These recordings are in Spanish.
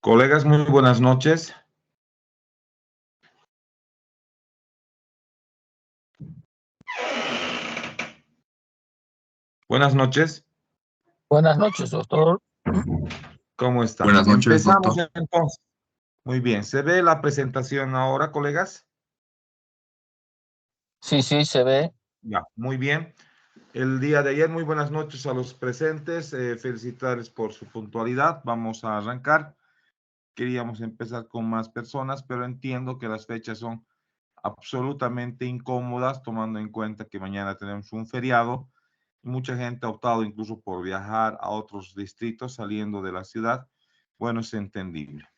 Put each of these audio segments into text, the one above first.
Colegas, muy buenas noches. Buenas noches. Buenas noches, doctor. ¿Cómo están? Buenas noches, Empezamos doctor. entonces. Muy bien. ¿Se ve la presentación ahora, colegas? Sí, se ve. Ya, muy bien. El día de ayer, muy buenas noches a los presentes. Felicitarles por su puntualidad. Vamos a arrancar. Queríamos empezar con más personas, pero entiendo que las fechas son absolutamente incómodas, tomando en cuenta que mañana tenemos un feriado. Mucha gente ha optado incluso por viajar a otros distritos saliendo de la ciudad. Bueno, es entendible.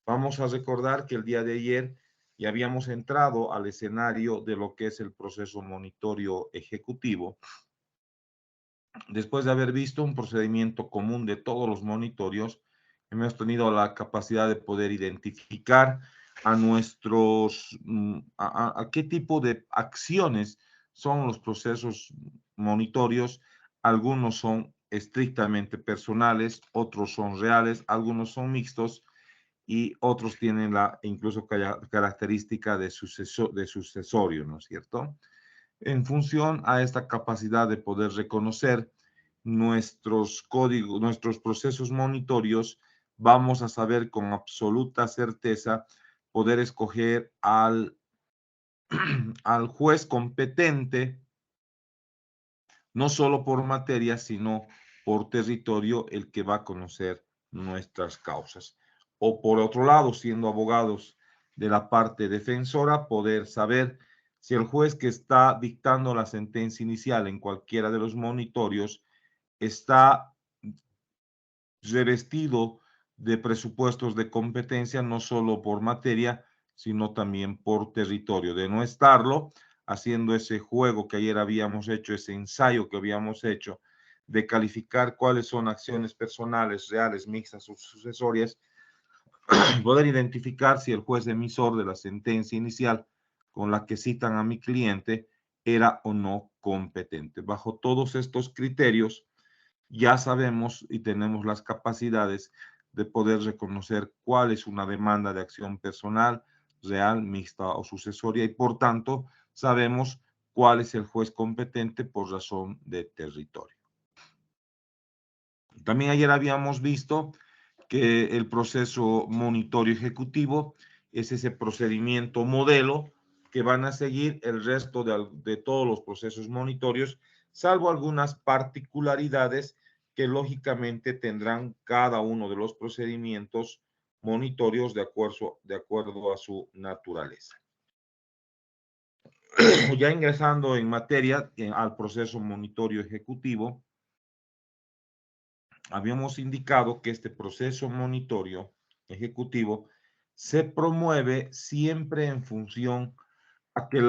Vamos a recordar que el día de ayer ya habíamos entrado al escenario de lo que es el proceso monitorio ejecutivo. Después de haber visto un procedimiento común de todos los monitorios, hemos tenido la capacidad de poder identificar a nuestros, a qué tipo de acciones son los procesos monitorios. Algunos son estrictamente personales, otros son reales, algunos son mixtos y otros tienen la incluso característica de sucesorio, ¿no es cierto? En función a esta capacidad de poder reconocer nuestros códigos, nuestros procesos monitorios, vamos a saber con absoluta certeza poder escoger al, al juez competente, no solo por materia, sino por territorio, el que va a conocer nuestras causas. O por otro lado, siendo abogados de la parte defensora, poder saber si el juez que está dictando la sentencia inicial en cualquiera de los monitorios está revestido de presupuestos de competencia, no solo por materia, sino también por territorio. De no estarlo, haciendo ese juego que ayer habíamos hecho, ese ensayo que habíamos hecho, de calificar cuáles son acciones personales, reales, mixtas o sucesorias, poder identificar si el juez emisor de la sentencia inicial con la que citan a mi cliente era o no competente. Bajo todos estos criterios, ya sabemos y tenemos las capacidades de poder reconocer cuál es una demanda de acción personal, real, mixta o sucesoria, y por tanto sabemos cuál es el juez competente por razón de territorio. También ayer habíamos visto que el proceso monitorio ejecutivo es ese procedimiento modelo que van a seguir el resto de todos los procesos monitorios, salvo algunas particularidades que lógicamente tendrán cada uno de los procedimientos monitorios de acuerdo a su naturaleza. Ya ingresando en materia al proceso monitorio ejecutivo, habíamos indicado que este proceso monitorio ejecutivo se promueve siempre en función a que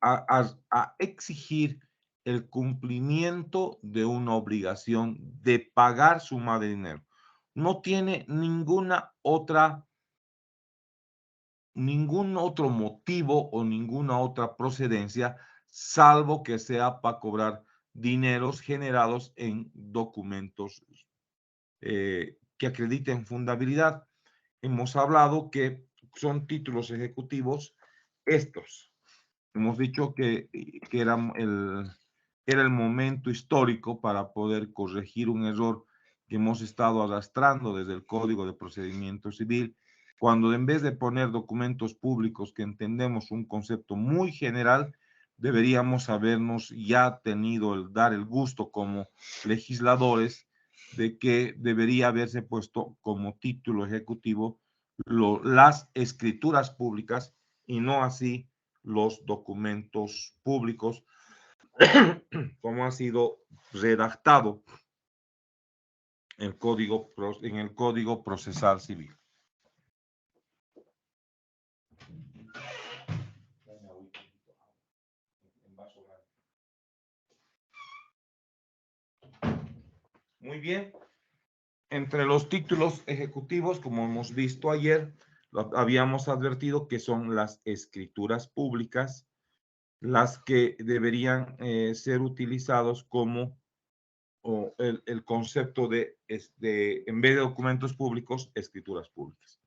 a exigir el cumplimiento de una obligación de pagar suma de dinero. No tiene ningún otro motivo o ninguna otra procedencia, salvo que sea para cobrar dineros generados en documentos que acrediten fundabilidad. Hemos hablado que son títulos ejecutivos estos. Hemos dicho que era el momento histórico para poder corregir un error que hemos estado arrastrando desde el Código de Procedimiento Civil, cuando en vez de poner documentos públicos, que entendemos un concepto muy general, deberíamos habernos ya tenido dar el gusto como legisladores de que debería haberse puesto como título ejecutivo las escrituras públicas y no así los documentos públicos como ha sido redactado en el Código Procesal Civil. Muy bien. Entre los títulos ejecutivos, como hemos visto ayer, habíamos advertido que son las escrituras públicas las que deberían ser utilizados como o el concepto de, en vez de documentos públicos, escrituras públicas.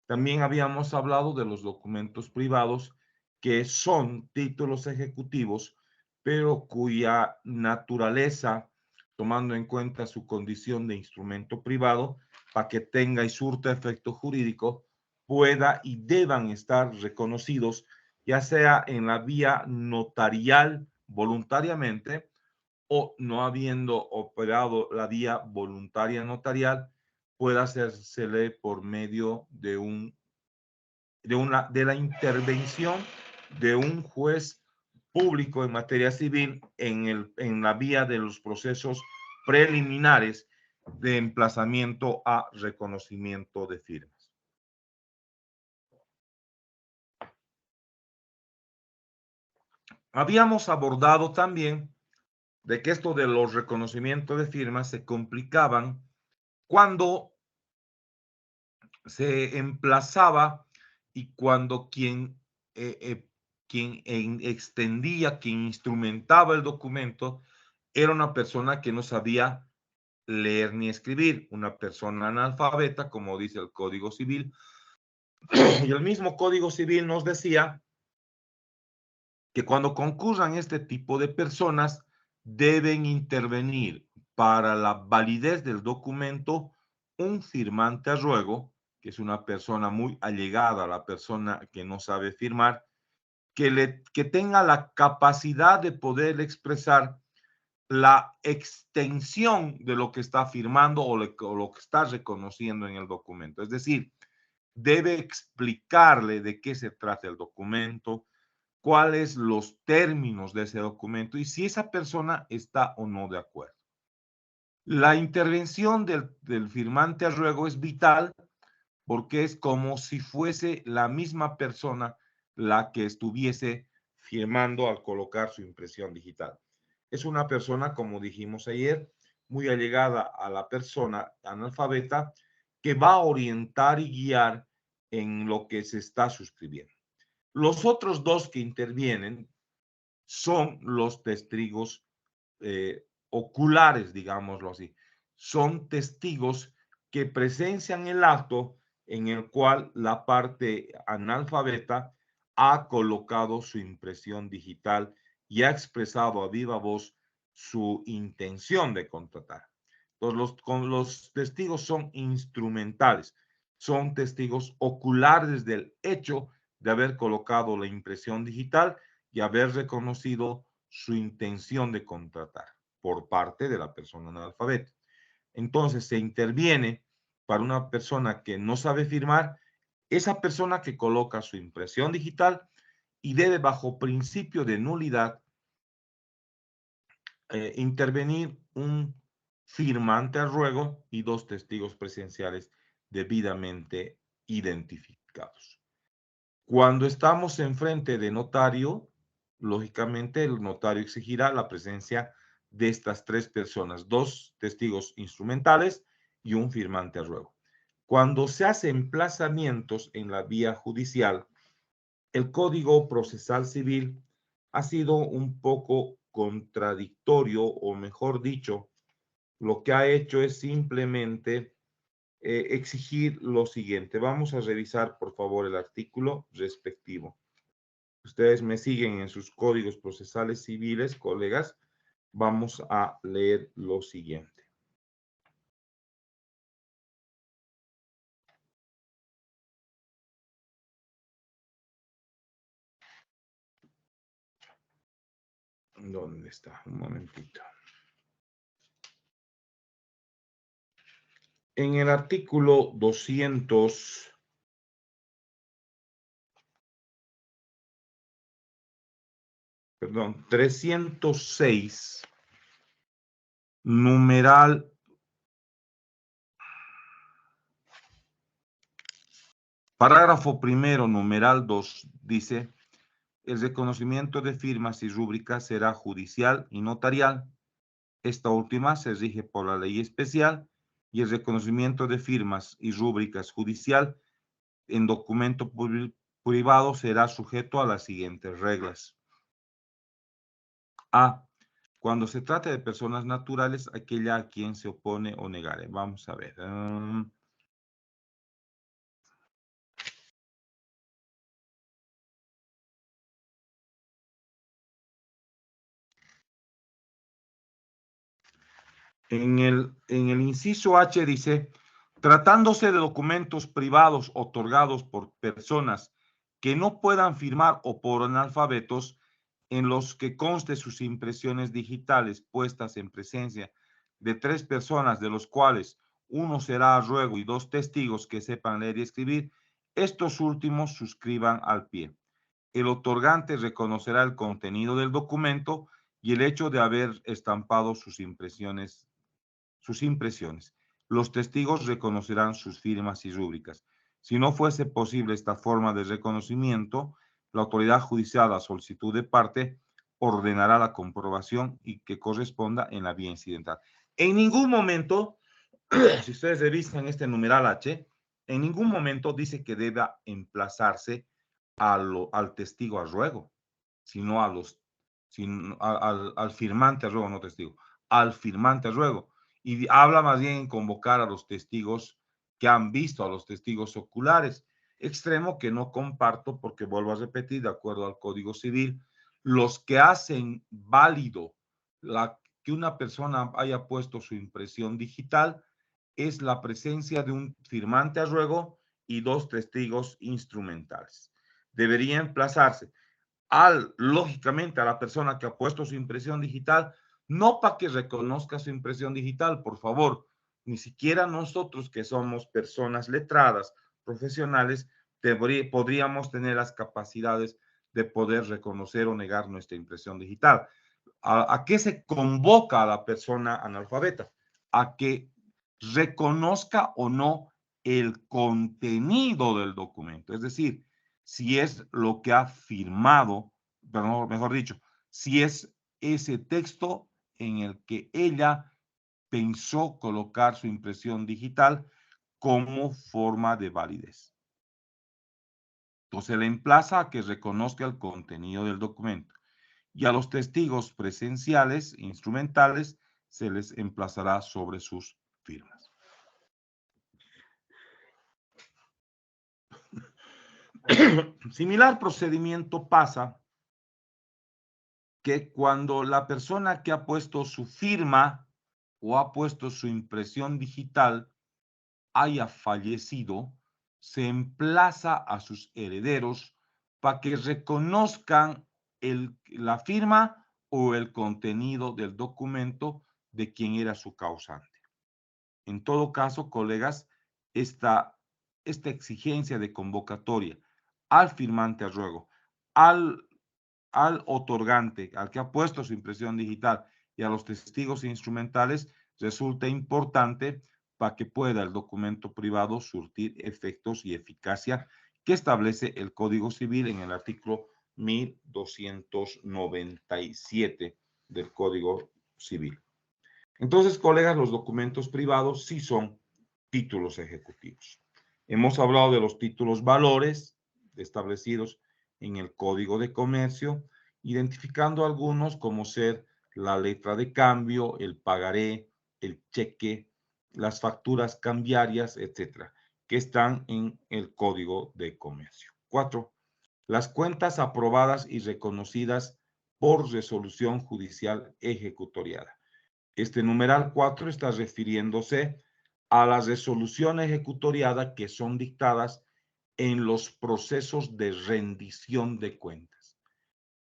También habíamos hablado de los documentos privados, que son títulos ejecutivos, pero cuya naturaleza, tomando en cuenta su condición de instrumento privado, para que tenga y surta efecto jurídico, pueda y deban estar reconocidos, ya sea en la vía notarial voluntariamente o no habiendo operado la vía voluntaria notarial, pueda hacérsele por medio de la intervención de un juez público en materia civil en la vía de los procesos preliminares de emplazamiento a reconocimiento de firmas. Habíamos abordado también de que esto de los reconocimientos de firmas se complicaban cuando se emplazaba y cuando quien extendía, quien instrumentaba el documento, era una persona que no sabía leer ni escribir, una persona analfabeta, como dice el Código Civil. Y el mismo Código Civil nos decía que cuando concurran este tipo de personas, deben intervenir para la validez del documento un firmante a ruego, que es una persona muy allegada a la persona que no sabe firmar, que tenga la capacidad de poder expresar la extensión de lo que está firmando o lo que está reconociendo en el documento. Es decir, debe explicarle de qué se trata el documento, cuáles los términos de ese documento y si esa persona está o no de acuerdo. La intervención del firmante a ruego es vital porque es como si fuese la misma persona la que estuviese firmando al colocar su impresión digital. Es una persona, como dijimos ayer, muy allegada a la persona analfabeta que va a orientar y guiar en lo que se está suscribiendo. Los otros dos que intervienen son los testigos oculares, digámoslo así. Son testigos que presencian el acto en el cual la parte analfabeta ha colocado su impresión digital y ha expresado a viva voz su intención de contratar. Entonces, los testigos son instrumentales, son testigos oculares del hecho de haber colocado la impresión digital y haber reconocido su intención de contratar por parte de la persona analfabeta. Entonces se interviene para una persona que no sabe firmar, esa persona que coloca su impresión digital y debe bajo principio de nulidad intervenir un firmante al ruego y dos testigos presenciales debidamente identificados. Cuando estamos enfrente de notario, lógicamente el notario exigirá la presencia de estas tres personas, dos testigos instrumentales y un firmante a ruego. Cuando se hacen emplazamientos en la vía judicial, el Código Procesal Civil ha sido un poco contradictorio, o mejor dicho, lo que ha hecho es simplemente exigir lo siguiente. Vamos a revisar, por favor, el artículo respectivo. Ustedes me siguen en sus códigos procesales civiles, colegas. Vamos a leer lo siguiente. ¿Dónde está? Un momentito. En el artículo 306, numeral parágrafo primero, numeral 2, dice: el reconocimiento de firmas y rúbricas será judicial y notarial. Esta última se rige por la ley especial y el reconocimiento de firmas y rúbricas judicial en documento privado será sujeto a las siguientes reglas. A. Cuando se trata de personas naturales, aquella a quien se opone o negare. Vamos a ver. En el inciso H dice, tratándose de documentos privados otorgados por personas que no puedan firmar o por analfabetos, en los que conste sus impresiones digitales puestas en presencia de 3 personas, de los cuales uno será a ruego y 2 testigos que sepan leer y escribir, estos últimos suscriban al pie. El otorgante reconocerá el contenido del documento y el hecho de haber estampado sus impresiones. Los testigos reconocerán sus firmas y rúbricas. Si no fuese posible esta forma de reconocimiento, la autoridad judicial, a solicitud de parte, ordenará la comprobación y que corresponda en la vía incidental. En ningún momento, si ustedes revisan este numeral H, en ningún momento dice que deba emplazarse al testigo a ruego, sino al firmante a ruego, no testigo, al firmante a ruego. Y habla más bien en convocar a los testigos que han visto, a los testigos oculares, extremo que no comparto porque, vuelvo a repetir, de acuerdo al Código Civil, los que hacen válido que una persona haya puesto su impresión digital es la presencia de un firmante a ruego y 2 testigos instrumentales. Debería emplazarse lógicamente, a la persona que ha puesto su impresión digital, no para que reconozca su impresión digital, por favor, ni siquiera nosotros que somos personas letradas, profesionales, podríamos tener las capacidades de poder reconocer o negar nuestra impresión digital. ¿A qué se convoca a la persona analfabeta? A que reconozca o no el contenido del documento, es decir, si es lo que ha firmado, pero mejor dicho, si es ese texto en el que ella pensó colocar su impresión digital como forma de validez. Entonces le emplaza a que reconozca el contenido del documento y a los testigos presenciales, instrumentales, se les emplazará sobre sus firmas. Similar procedimiento pasa que cuando la persona que ha puesto su firma o ha puesto su impresión digital haya fallecido, se emplaza a sus herederos para que reconozcan la firma o el contenido del documento de quien era su causante. En todo caso, colegas, esta exigencia de convocatoria al firmante a ruego, al otorgante, al que ha puesto su impresión digital y a los testigos instrumentales, resulta importante para que pueda el documento privado surtir efectos y eficacia que establece el Código Civil en el artículo 1297 del Código Civil. Entonces, colegas, los documentos privados sí son títulos ejecutivos. Hemos hablado de los títulos valores establecidos en el Código de Comercio, identificando algunos como ser la letra de cambio, el pagaré, el cheque, las facturas cambiarias, etcétera, que están en el Código de Comercio. 4. Las cuentas aprobadas y reconocidas por resolución judicial ejecutoriada. Este numeral 4 está refiriéndose a la resolución ejecutoriada que son dictadas en los procesos de rendición de cuentas.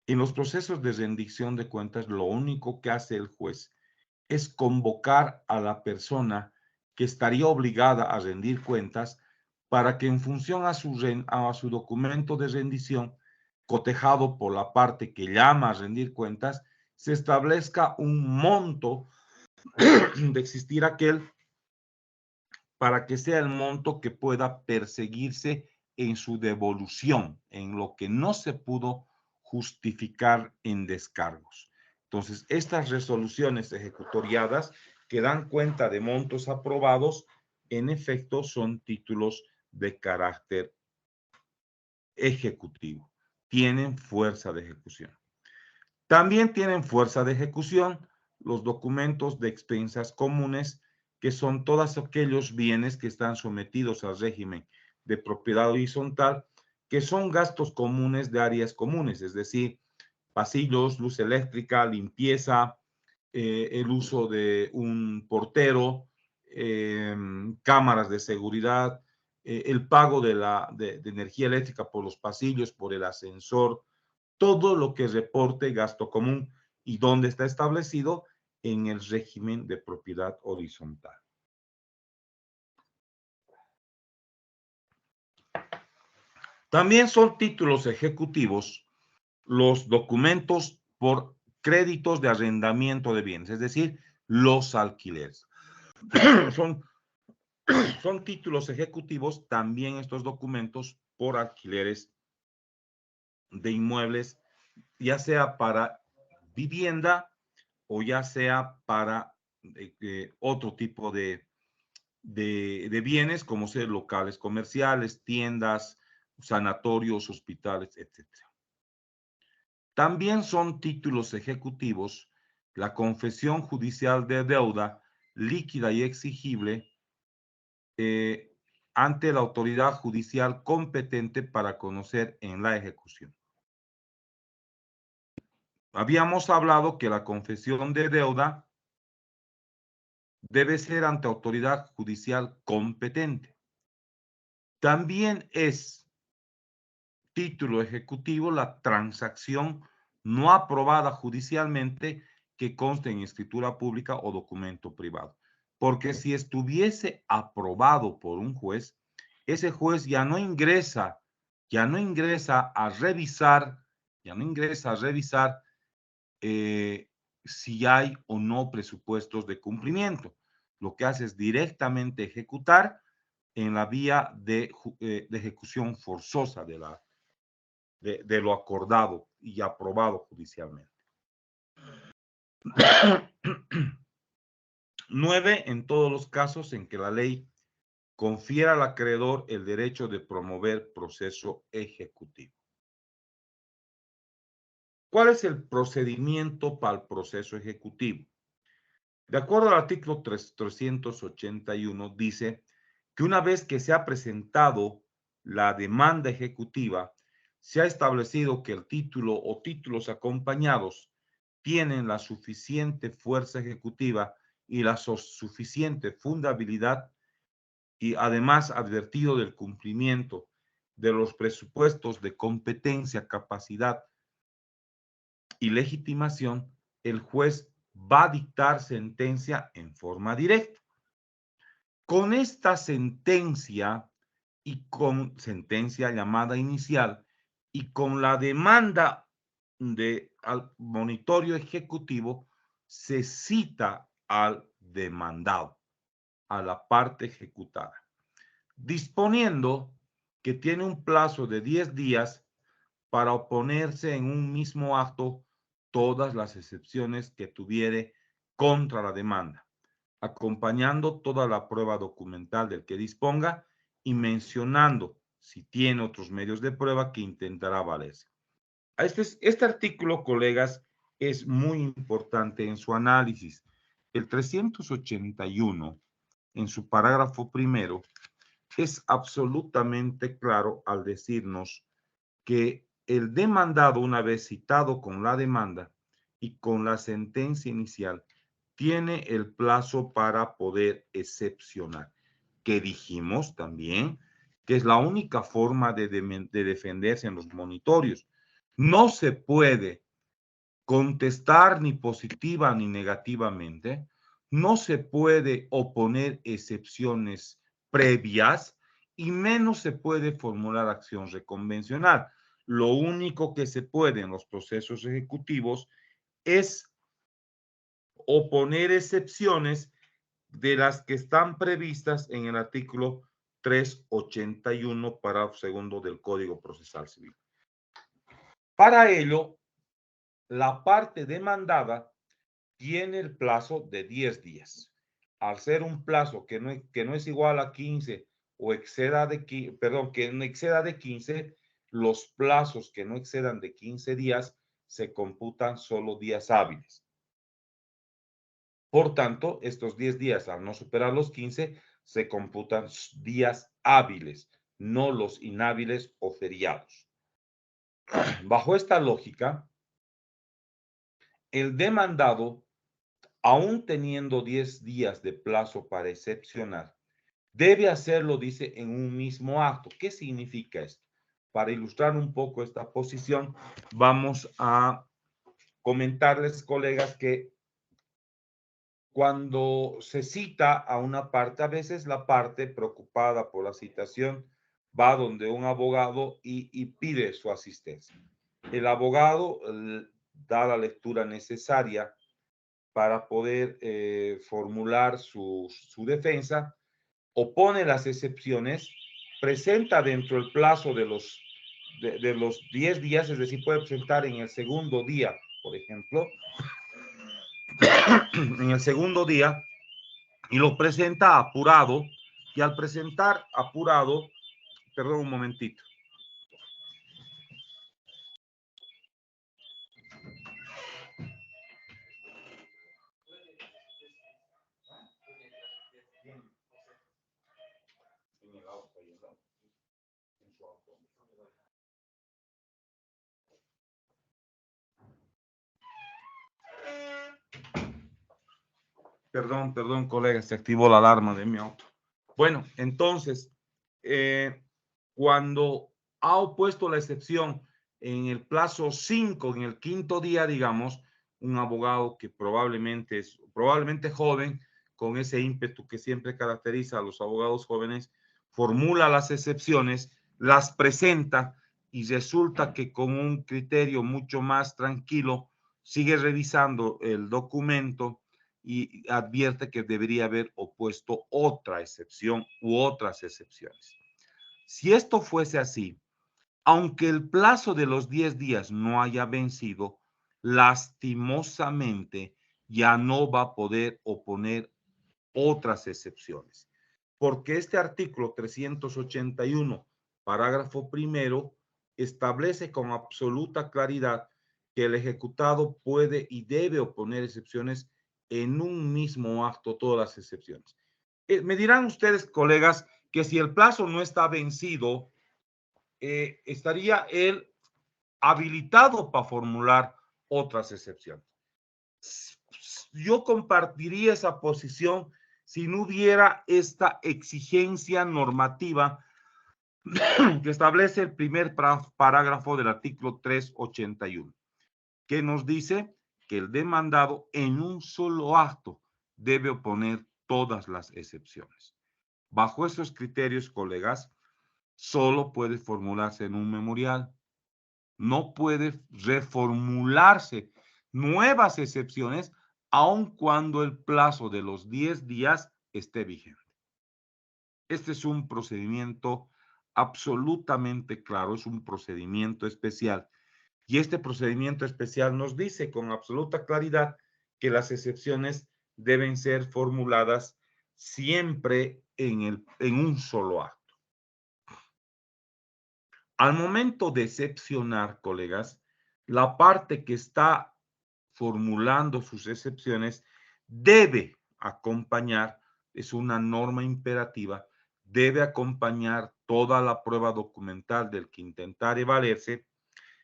En los procesos de rendición de cuentas, lo único que hace el juez es convocar a la persona que estaría obligada a rendir cuentas para que en función a su documento de rendición, cotejado por la parte que llama a rendir cuentas, se establezca un monto de existir aquel para que sea el monto que pueda perseguirse en su devolución, en lo que no se pudo justificar en descargos. Entonces, estas resoluciones ejecutoriadas que dan cuenta de montos aprobados, en efecto, son títulos de carácter ejecutivo. Tienen fuerza de ejecución. También tienen fuerza de ejecución los documentos de expensas comunes, que son todos aquellos bienes que están sometidos al régimen de propiedad horizontal, que son gastos comunes de áreas comunes, es decir, pasillos, luz eléctrica, limpieza, el uso de un portero, cámaras de seguridad, el pago de energía eléctrica por los pasillos, por el ascensor, todo lo que reporte gasto común y donde está establecido en el régimen de propiedad horizontal. También son títulos ejecutivos los documentos por créditos de arrendamiento de bienes, es decir, los alquileres. Son títulos ejecutivos también estos documentos por alquileres de inmuebles, ya sea para vivienda o ya sea para otro tipo de bienes, como ser locales comerciales, tiendas, sanatorios, hospitales, etc. También son títulos ejecutivos la confesión judicial de deuda líquida y exigible ante la autoridad judicial competente para conocer en la ejecución. Habíamos hablado que la confesión de deuda debe ser ante autoridad judicial competente. También es título ejecutivo la transacción no aprobada judicialmente que conste en escritura pública o documento privado. Porque si estuviese aprobado por un juez, ese juez ya no ingresa a revisar si hay o no presupuestos de cumplimiento. Lo que hace es directamente ejecutar en la vía de ejecución forzosa de lo acordado y aprobado judicialmente. 9, en todos los casos en que la ley confiera al acreedor el derecho de promover proceso ejecutivo. ¿Cuál es el procedimiento para el proceso ejecutivo? De acuerdo al artículo 381, dice que una vez que se ha presentado la demanda ejecutiva, se ha establecido que el título o títulos acompañados tienen la suficiente fuerza ejecutiva y la suficiente fundabilidad, y además advertido del cumplimiento de los presupuestos de competencia, capacidad y legitimación, el juez va a dictar sentencia en forma directa. Con esta sentencia y con sentencia llamada inicial y con la demanda al monitorio ejecutivo, se cita al demandado, a la parte ejecutada, disponiendo que tiene un plazo de 10 días para oponerse en un mismo acto todas las excepciones que tuviere contra la demanda, acompañando toda la prueba documental del que disponga y mencionando, si tiene otros medios de prueba, que intentará valerse. Este artículo, colegas, es muy importante en su análisis. El 381, en su parágrafo primero, es absolutamente claro al decirnos que el demandado, una vez citado con la demanda y con la sentencia inicial, tiene el plazo para poder excepcionar, que dijimos también que es la única forma de defenderse en los monitorios. No se puede contestar ni positiva ni negativamente, no se puede oponer excepciones previas y menos se puede formular acción reconvencional. Lo único que se puede en los procesos ejecutivos es oponer excepciones de las que están previstas en el artículo 381, párrafo segundo del Código Procesal Civil. Para ello, la parte demandada tiene el plazo de 10 días. Al ser un plazo que no es igual a 15 o exceda de, que no exceda de 15, los plazos que no excedan de 15 días se computan solo días hábiles. Por tanto, estos 10 días, al no superar los 15, se computan días hábiles, no los inhábiles o feriados. Bajo esta lógica, el demandado, aún teniendo 10 días de plazo para excepcionar, debe hacerlo, dice, en un mismo acto. ¿Qué significa esto? Para ilustrar un poco esta posición, vamos a comentarles, colegas, que cuando se cita a una parte, a veces la parte preocupada por la citación va donde un abogado y pide su asistencia. El abogado da la lectura necesaria para poder formular su defensa, opone las excepciones, presenta dentro del plazo de los 10 días, es decir, puede presentar en el segundo día, por ejemplo, en el segundo día, y lo presenta apurado, y al presentar apurado, perdón un momentito. Perdón, colega, se activó la alarma de mi auto. Bueno, entonces, cuando ha opuesto la excepción en el plazo 5, en el quinto día, digamos, un abogado que probablemente es joven, con ese ímpetu que siempre caracteriza a los abogados jóvenes, formula las excepciones, las presenta y resulta que con un criterio mucho más tranquilo sigue revisando el documento y advierte que debería haber opuesto otra excepción u otras excepciones. Si esto fuese así, aunque el plazo de los 10 días no haya vencido, lastimosamente ya no va a poder oponer otras excepciones, porque este artículo 381, parágrafo primero, establece con absoluta claridad que el ejecutado puede y debe oponer excepciones en un mismo acto, todas las excepciones. Me dirán ustedes, colegas, que si el plazo no está vencido, estaría él habilitado para formular otras excepciones. Yo compartiría esa posición si no hubiera esta exigencia normativa que establece el primer parágrafo del artículo 381, que nos dice que el demandado en un solo acto debe oponer todas las excepciones. Bajo esos criterios, colegas, solo puede formularse en un memorial. No puede reformularse nuevas excepciones aun cuando el plazo de los 10 días esté vigente. Este es un procedimiento absolutamente claro, es un procedimiento especial. Y este procedimiento especial nos dice con absoluta claridad que las excepciones deben ser formuladas siempre en un solo acto. Al momento de excepcionar, colegas, la parte que está formulando sus excepciones debe acompañar, es una norma imperativa, debe acompañar toda la prueba documental del que intentare valerse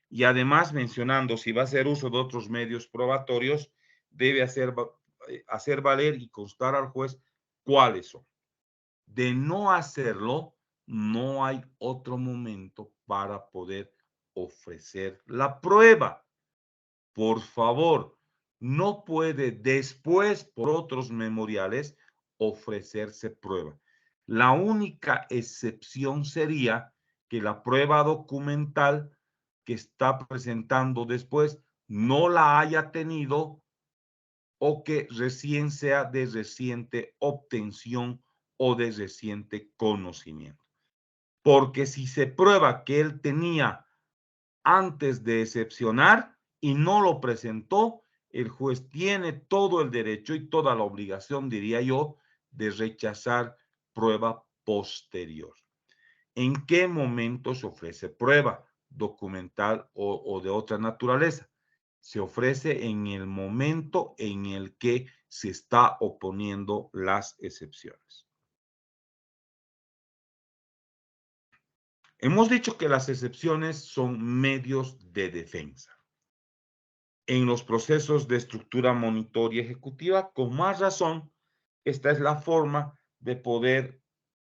y además mencionando si va a hacer uso de otros medios probatorios, debe hacer valer y constar al juez cuáles son. De no hacerlo, no hay otro momento para poder ofrecer la prueba. Por favor, no puede después, por otros memoriales, ofrecerse prueba. La única excepción sería que la prueba documental que está presentando después no la haya tenido o que recién sea de reciente obtención o de reciente conocimiento. Porque si se prueba que él tenía antes de excepcionar y no lo presentó, el juez tiene todo el derecho y toda la obligación, diría yo, de rechazar prueba posterior. ¿En qué momento se ofrece prueba documental o de otra naturaleza? se ofrece en el momento en el que se está oponiendo las excepciones. Hemos dicho que las excepciones son medios de defensa. En los procesos de estructura monitoria ejecutiva, con más razón, esta es la forma de poder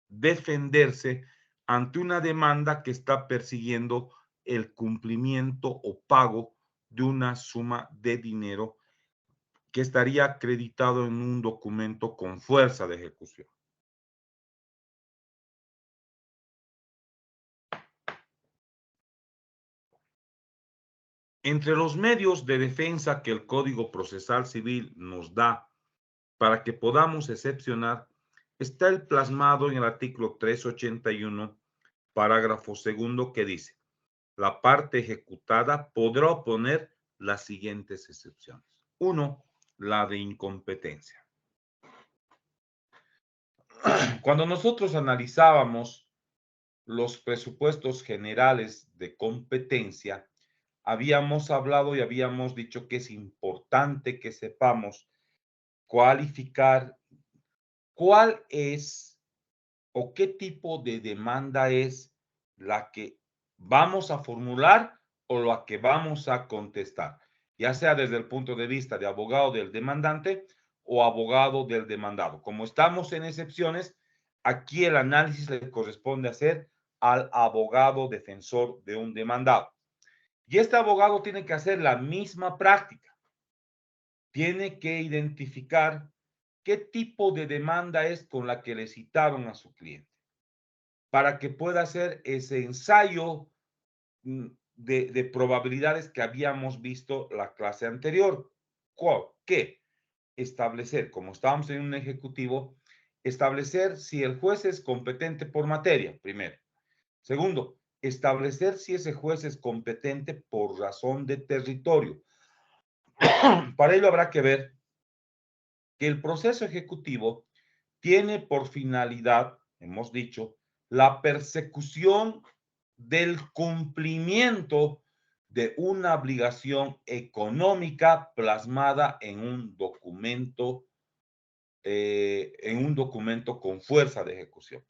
defenderse ante una demanda que está persiguiendo el cumplimiento o pago de una suma de dinero que estaría acreditado en un documento con fuerza de ejecución. Entre los medios de defensa que el Código Procesal Civil nos da para que podamos excepcionar está el plasmado en el artículo 381, parágrafo segundo, que dice: la parte ejecutada podrá oponer las siguientes excepciones. 1. La de incompetencia. Cuando nosotros analizábamos los presupuestos generales de competencia, habíamos hablado y habíamos dicho que es importante que sepamos cualificar cuál es o qué tipo de demanda es la que vamos a formular o la que vamos a contestar, ya sea desde el punto de vista de abogado del demandante o abogado del demandado. Como estamos en excepciones, aquí el análisis le corresponde hacer al abogado defensor de un demandado. Y este abogado tiene que hacer la misma práctica. Tiene que identificar qué tipo de demanda es con la que le citaron a su cliente, para que pueda hacer ese ensayo de probabilidades que habíamos visto la clase anterior. ¿Qué? Establecer, como estábamos en un ejecutivo, establecer si el juez es competente por materia, primero. Segundo, establecer si ese juez es competente por razón de territorio. Para ello habrá que ver que el proceso ejecutivo tiene por finalidad, hemos dicho, la persecución del cumplimiento de una obligación económica plasmada en un documento con fuerza de ejecución.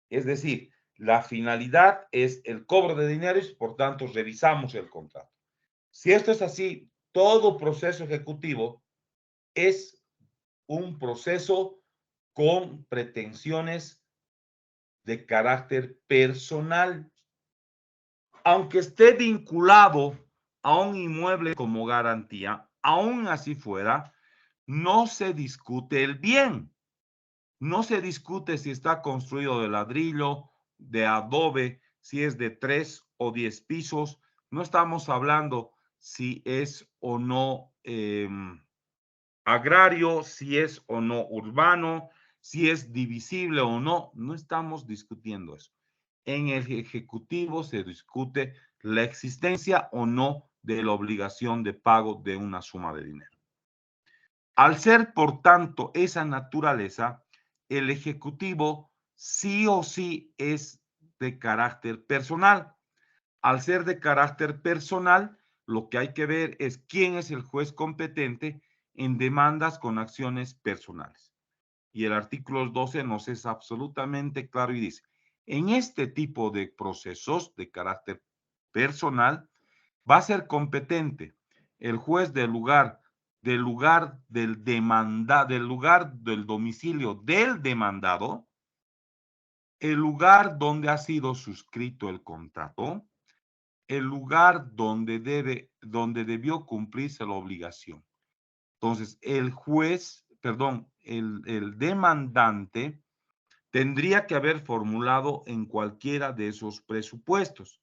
Es decir, la finalidad es el cobro de dinero y por tanto revisamos el contrato. Si esto es así, todo proceso ejecutivo es un proceso con pretensiones de carácter personal, aunque esté vinculado a un inmueble como garantía. Aún así fuera, no se discute el bien. No se discute si está construido de ladrillo, de adobe, si es de 3 o 10 pisos. No estamos hablando si es o no agrario, si es o no urbano, si es divisible o no. No estamos discutiendo eso. En el ejecutivo se discute la existencia o no de la obligación de pago de una suma de dinero. Al ser, por tanto, esa naturaleza, el ejecutivo sí o sí es de carácter personal. Al ser de carácter personal, lo que hay que ver es quién es el juez competente en demandas con acciones personales. Y el artículo 12 nos es absolutamente claro y dice: en este tipo de procesos de carácter personal, va a ser competente el juez del lugar del domicilio del demandado, el lugar donde ha sido suscrito el contrato, el lugar donde debió cumplirse la obligación. Entonces, el demandante tendría que haber formulado en cualquiera de esos presupuestos.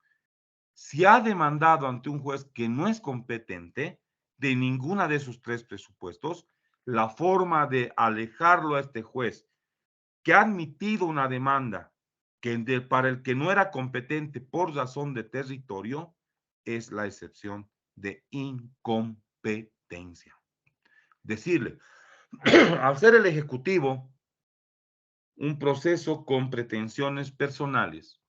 Si ha demandado ante un juez que no es competente de ninguna de esos tres presupuestos, la forma de alejarlo a este juez que ha admitido una demanda para el que no era competente por razón de territorio es la excepción de incompetencia. Decirle, al ser el ejecutivo un proceso con pretensiones personales,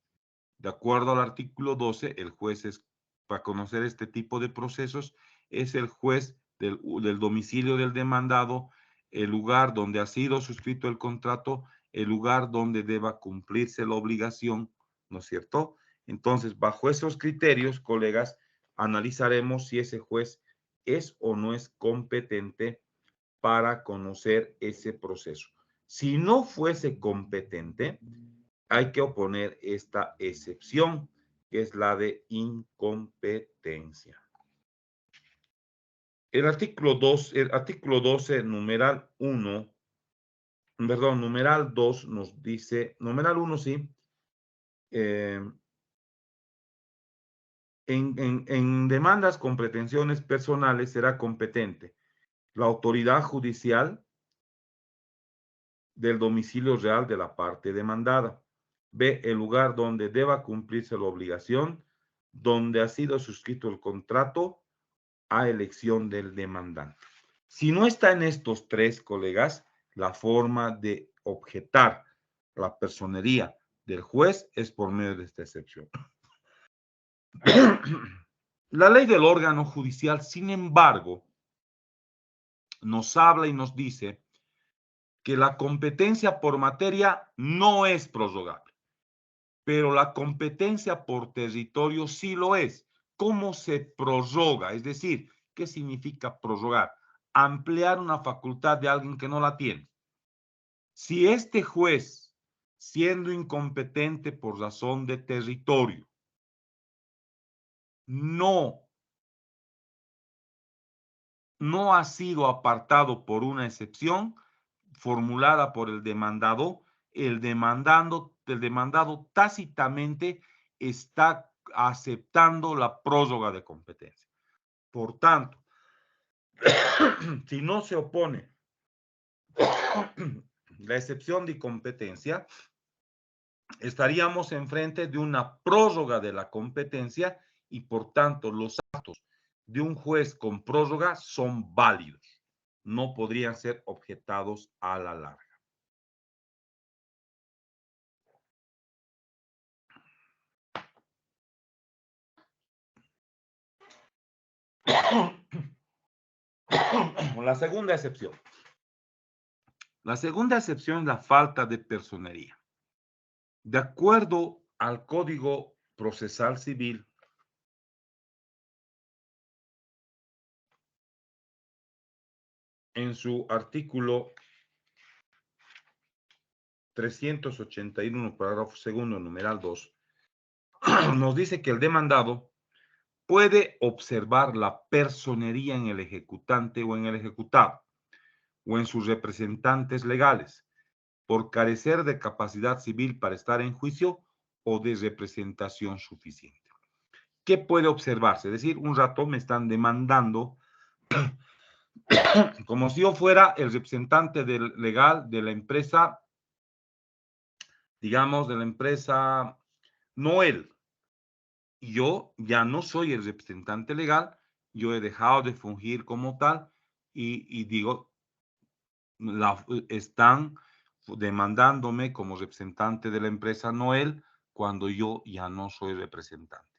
de acuerdo al artículo 12, el juez es, para conocer este tipo de procesos, es el juez del domicilio del demandado, el lugar donde ha sido suscrito el contrato, el lugar donde deba cumplirse la obligación, ¿no es cierto? Entonces, bajo esos criterios, colegas, analizaremos si ese juez es o no es competente para conocer ese proceso. Si no fuese competente, hay que oponer esta excepción, que es la de incompetencia. El artículo 12, numeral 1, perdón, numeral 2 nos dice, numeral 1 sí, en demandas con pretensiones personales será competente la autoridad judicial del domicilio real de la parte demandada. B, el lugar donde deba cumplirse la obligación, donde ha sido suscrito el contrato a elección del demandante. Si no está en estos tres, colegas, la forma de objetar la personería del juez es por medio de esta excepción. La ley del órgano judicial, sin embargo, nos habla y nos dice que la competencia por materia no es prorrogable, pero la competencia por territorio sí lo es. ¿Cómo se prorroga? Es decir, ¿qué significa prorrogar? Ampliar una facultad de alguien que no la tiene. Si este juez, siendo incompetente por razón de territorio, no ha sido apartado por una excepción formulada por el demandado, el demandado tácitamente está aceptando la prórroga de competencia. Por tanto, si no se opone la excepción de competencia, estaríamos enfrente de una prórroga de la competencia y por tanto los actos de un juez con prórroga son válidos, no podrían ser objetados a la larga. La segunda excepción. La segunda excepción es la falta de personería. De acuerdo al Código Procesal Civil, en su artículo 381, parágrafo segundo, numeral 2, nos dice que el demandado puede observar la personería en el ejecutante o en el ejecutado o en sus representantes legales por carecer de capacidad civil para estar en juicio o de representación suficiente. ¿Qué puede observarse? Es decir, un rato me están demandando como si yo fuera el representante legal de la empresa, digamos, de la empresa Noel. Yo ya no soy el representante legal, yo he dejado de fungir como tal y digo, están demandándome como representante de la empresa Noel cuando yo ya no soy representante.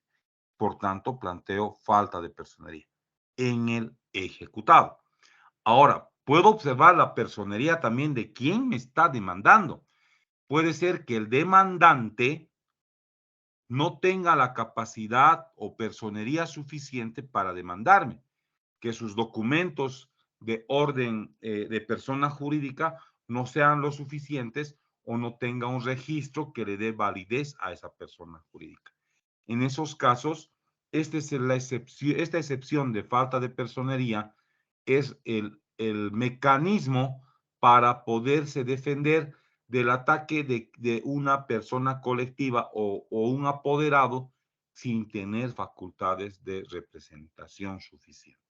Por tanto, planteo falta de personería en el ejecutado. Ahora, puedo observar la personería también de quién me está demandando. Puede ser que el demandante no tenga la capacidad o personería suficiente para demandarme, que sus documentos de orden de persona jurídica no sean lo suficientes o no tenga un registro que le dé validez a esa persona jurídica. En esos casos, esta excepción de falta de personería es el mecanismo para poderse defender del ataque de una persona colectiva o un apoderado sin tener facultades de representación suficiente.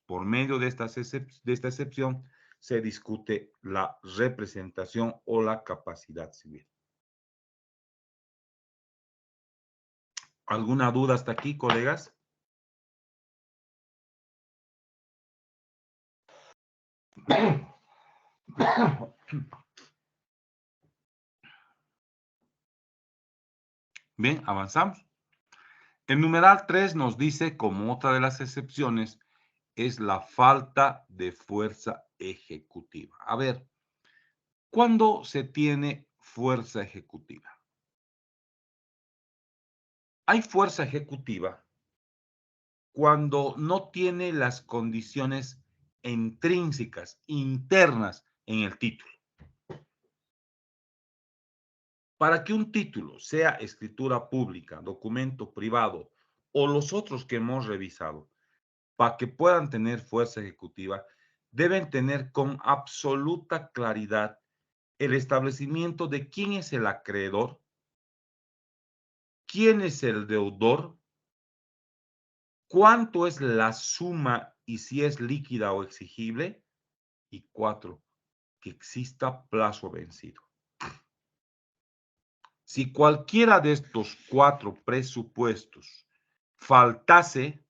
Por medio de esta excepción se discute la representación o la capacidad civil. ¿Alguna duda hasta aquí, colegas? Bien, avanzamos. El numeral 3 nos dice, como otra de las excepciones, es la falta de fuerza ejecutiva. A ver, ¿cuándo se tiene fuerza ejecutiva? Hay fuerza ejecutiva cuando no tiene las condiciones intrínsecas, internas en el título. Para que un título sea escritura pública, documento privado o los otros que hemos revisado, para que puedan tener fuerza ejecutiva, deben tener con absoluta claridad el establecimiento de quién es el acreedor, quién es el deudor, cuánto es la suma y si es líquida o exigible, y 4, que exista plazo vencido. Si cualquiera de estos 4 presupuestos faltase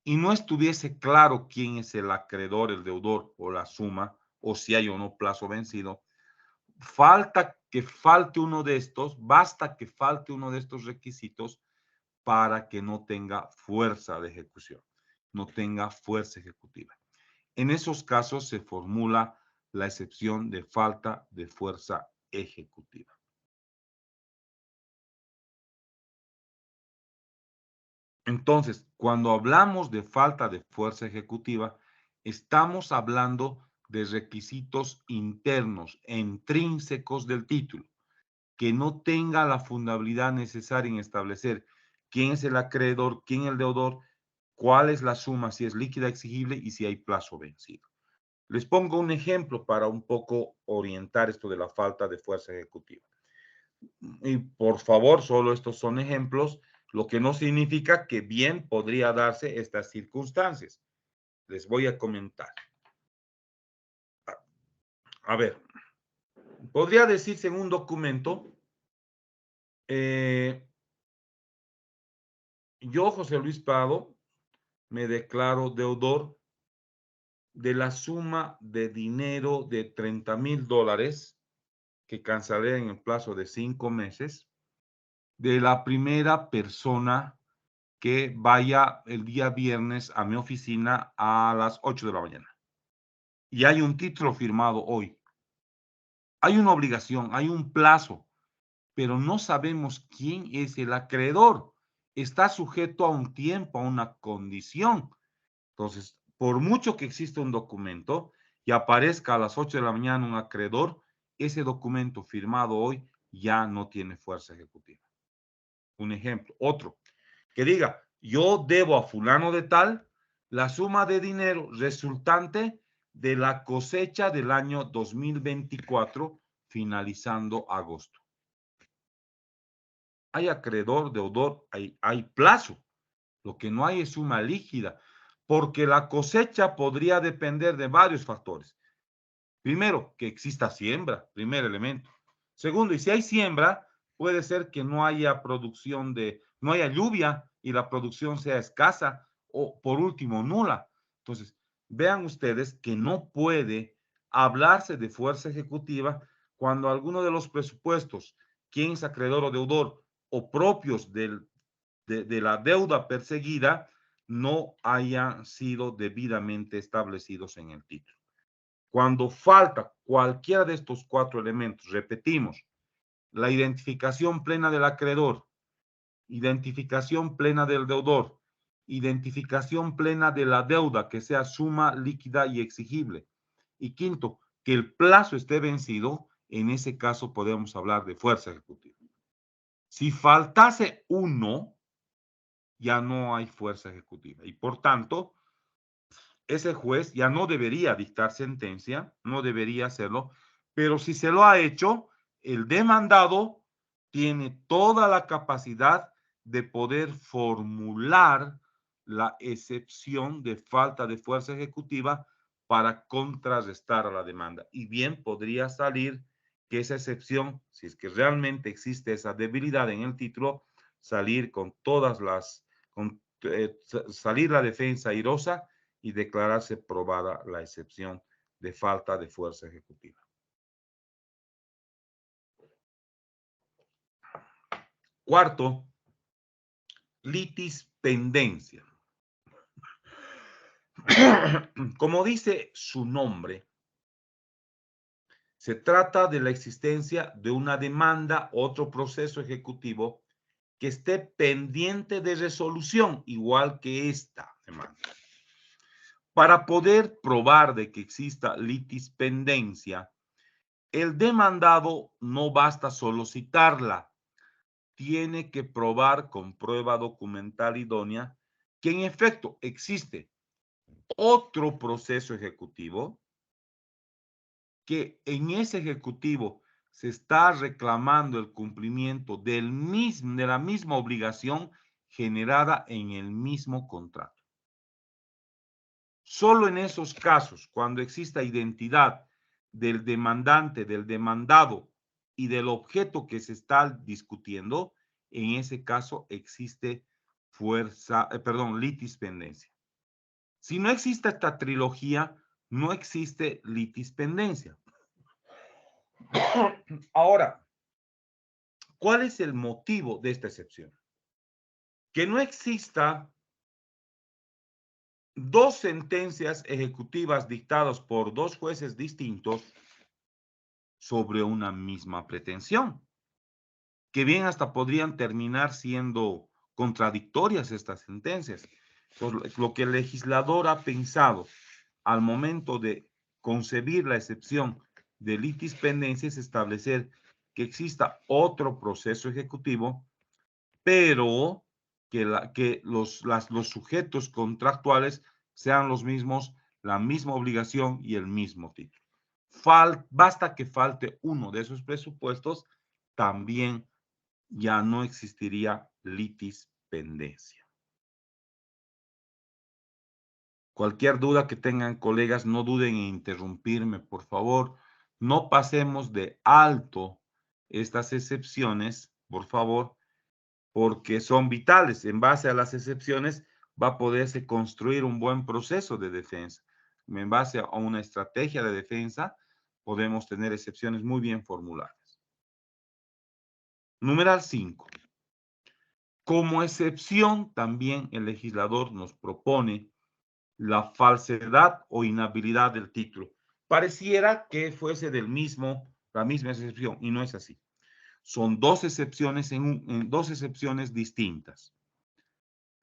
y no estuviese claro quién es el acreedor, el deudor o la suma, o si hay o no plazo vencido, basta que falte uno de estos requisitos para que no tenga fuerza de ejecución, no tenga fuerza ejecutiva. En esos casos se formula la excepción de falta de fuerza ejecutiva. Entonces, cuando hablamos de falta de fuerza ejecutiva, estamos hablando de requisitos internos, intrínsecos del título, que no tenga la fundabilidad necesaria en establecer quién es el acreedor, quién es el deudor, cuál es la suma, si es líquida exigible y si hay plazo vencido. Les pongo un ejemplo para un poco orientar esto de la falta de fuerza ejecutiva. Y por favor, solo estos son ejemplos, lo que no significa que bien podría darse estas circunstancias. Les voy a comentar. A ver, podría decirse en un documento, yo, José Luis Prado, me declaro deudor de la suma de dinero de $30,000 que cancelaré en el plazo de 5 meses de la primera persona que vaya el día viernes a mi oficina a las 8 de la mañana. Y hay un título firmado hoy. Hay una obligación, hay un plazo, pero no sabemos quién es el acreedor. Está sujeto a un tiempo, a una condición. Entonces, por mucho que exista un documento y aparezca a las 8 de la mañana un acreedor, ese documento firmado hoy ya no tiene fuerza ejecutiva. Un ejemplo. Otro, que diga, yo debo a fulano de tal la suma de dinero resultante de la cosecha del año 2024, finalizando agosto. Hay acreedor, deudor, hay plazo. Lo que no hay es suma líquida, porque la cosecha podría depender de varios factores. Primero, que exista siembra, primer elemento. Segundo, y si hay siembra, puede ser que no haya producción no haya lluvia y la producción sea escasa o, por último, nula. Entonces, vean ustedes que no puede hablarse de fuerza ejecutiva cuando alguno de los presupuestos, quién es acreedor o deudor, o propios de la deuda perseguida, no hayan sido debidamente establecidos en el título. Cuando falta cualquiera de estos 4 elementos, repetimos, la identificación plena del acreedor, identificación plena del deudor, identificación plena de la deuda que sea suma líquida y exigible. Y quinto, que el plazo esté vencido, en ese caso podemos hablar de fuerza ejecutiva. Si faltase uno, ya no hay fuerza ejecutiva. Y por tanto, ese juez ya no debería dictar sentencia, no debería hacerlo, pero si se lo ha hecho, el demandado tiene toda la capacidad de poder formular la excepción de falta de fuerza ejecutiva para contrarrestar a la demanda. Y bien podría salir que esa excepción, si es que realmente existe esa debilidad en el título, salir con todas las, salir la defensa airosa y declararse probada la excepción de falta de fuerza ejecutiva. Cuarto, litispendencia. Como dice su nombre, se trata de la existencia de una demanda, otro proceso ejecutivo que esté pendiente de resolución, igual que esta demanda. Para poder probar de que exista litispendencia, el demandado no basta solo citarla, tiene que probar con prueba documental idónea que en efecto existe otro proceso ejecutivo, que en ese ejecutivo se está reclamando el cumplimiento de la misma obligación generada en el mismo contrato. Solo en esos casos, cuando exista identidad del demandante, del demandado y del objeto que se está discutiendo, en ese caso existe litispendencia. Si no existe esta trilogía, no existe litispendencia. Ahora, ¿cuál es el motivo de esta excepción? Que no exista dos sentencias ejecutivas dictadas por dos jueces distintos sobre una misma pretensión, que bien hasta podrían terminar siendo contradictorias estas sentencias. Entonces, lo que el legislador ha pensado al momento de concebir la excepción de litispendencia es establecer que exista otro proceso ejecutivo, pero que los sujetos contractuales sean los mismos, la misma obligación y el mismo título. Basta que falte uno de esos presupuestos, también ya no existiría litispendencia. Cualquier duda que tengan, colegas, no duden en interrumpirme, por favor. No pasemos de alto estas excepciones, por favor, porque son vitales. En base a las excepciones va a poderse construir un buen proceso de defensa. En base a una estrategia de defensa, podemos tener excepciones muy bien formuladas. Numeral 5. Como excepción, también el legislador nos propone la falsedad o inhabilidad del título. Pareciera que fuese la misma excepción, y no es así. Son dos excepciones dos excepciones distintas.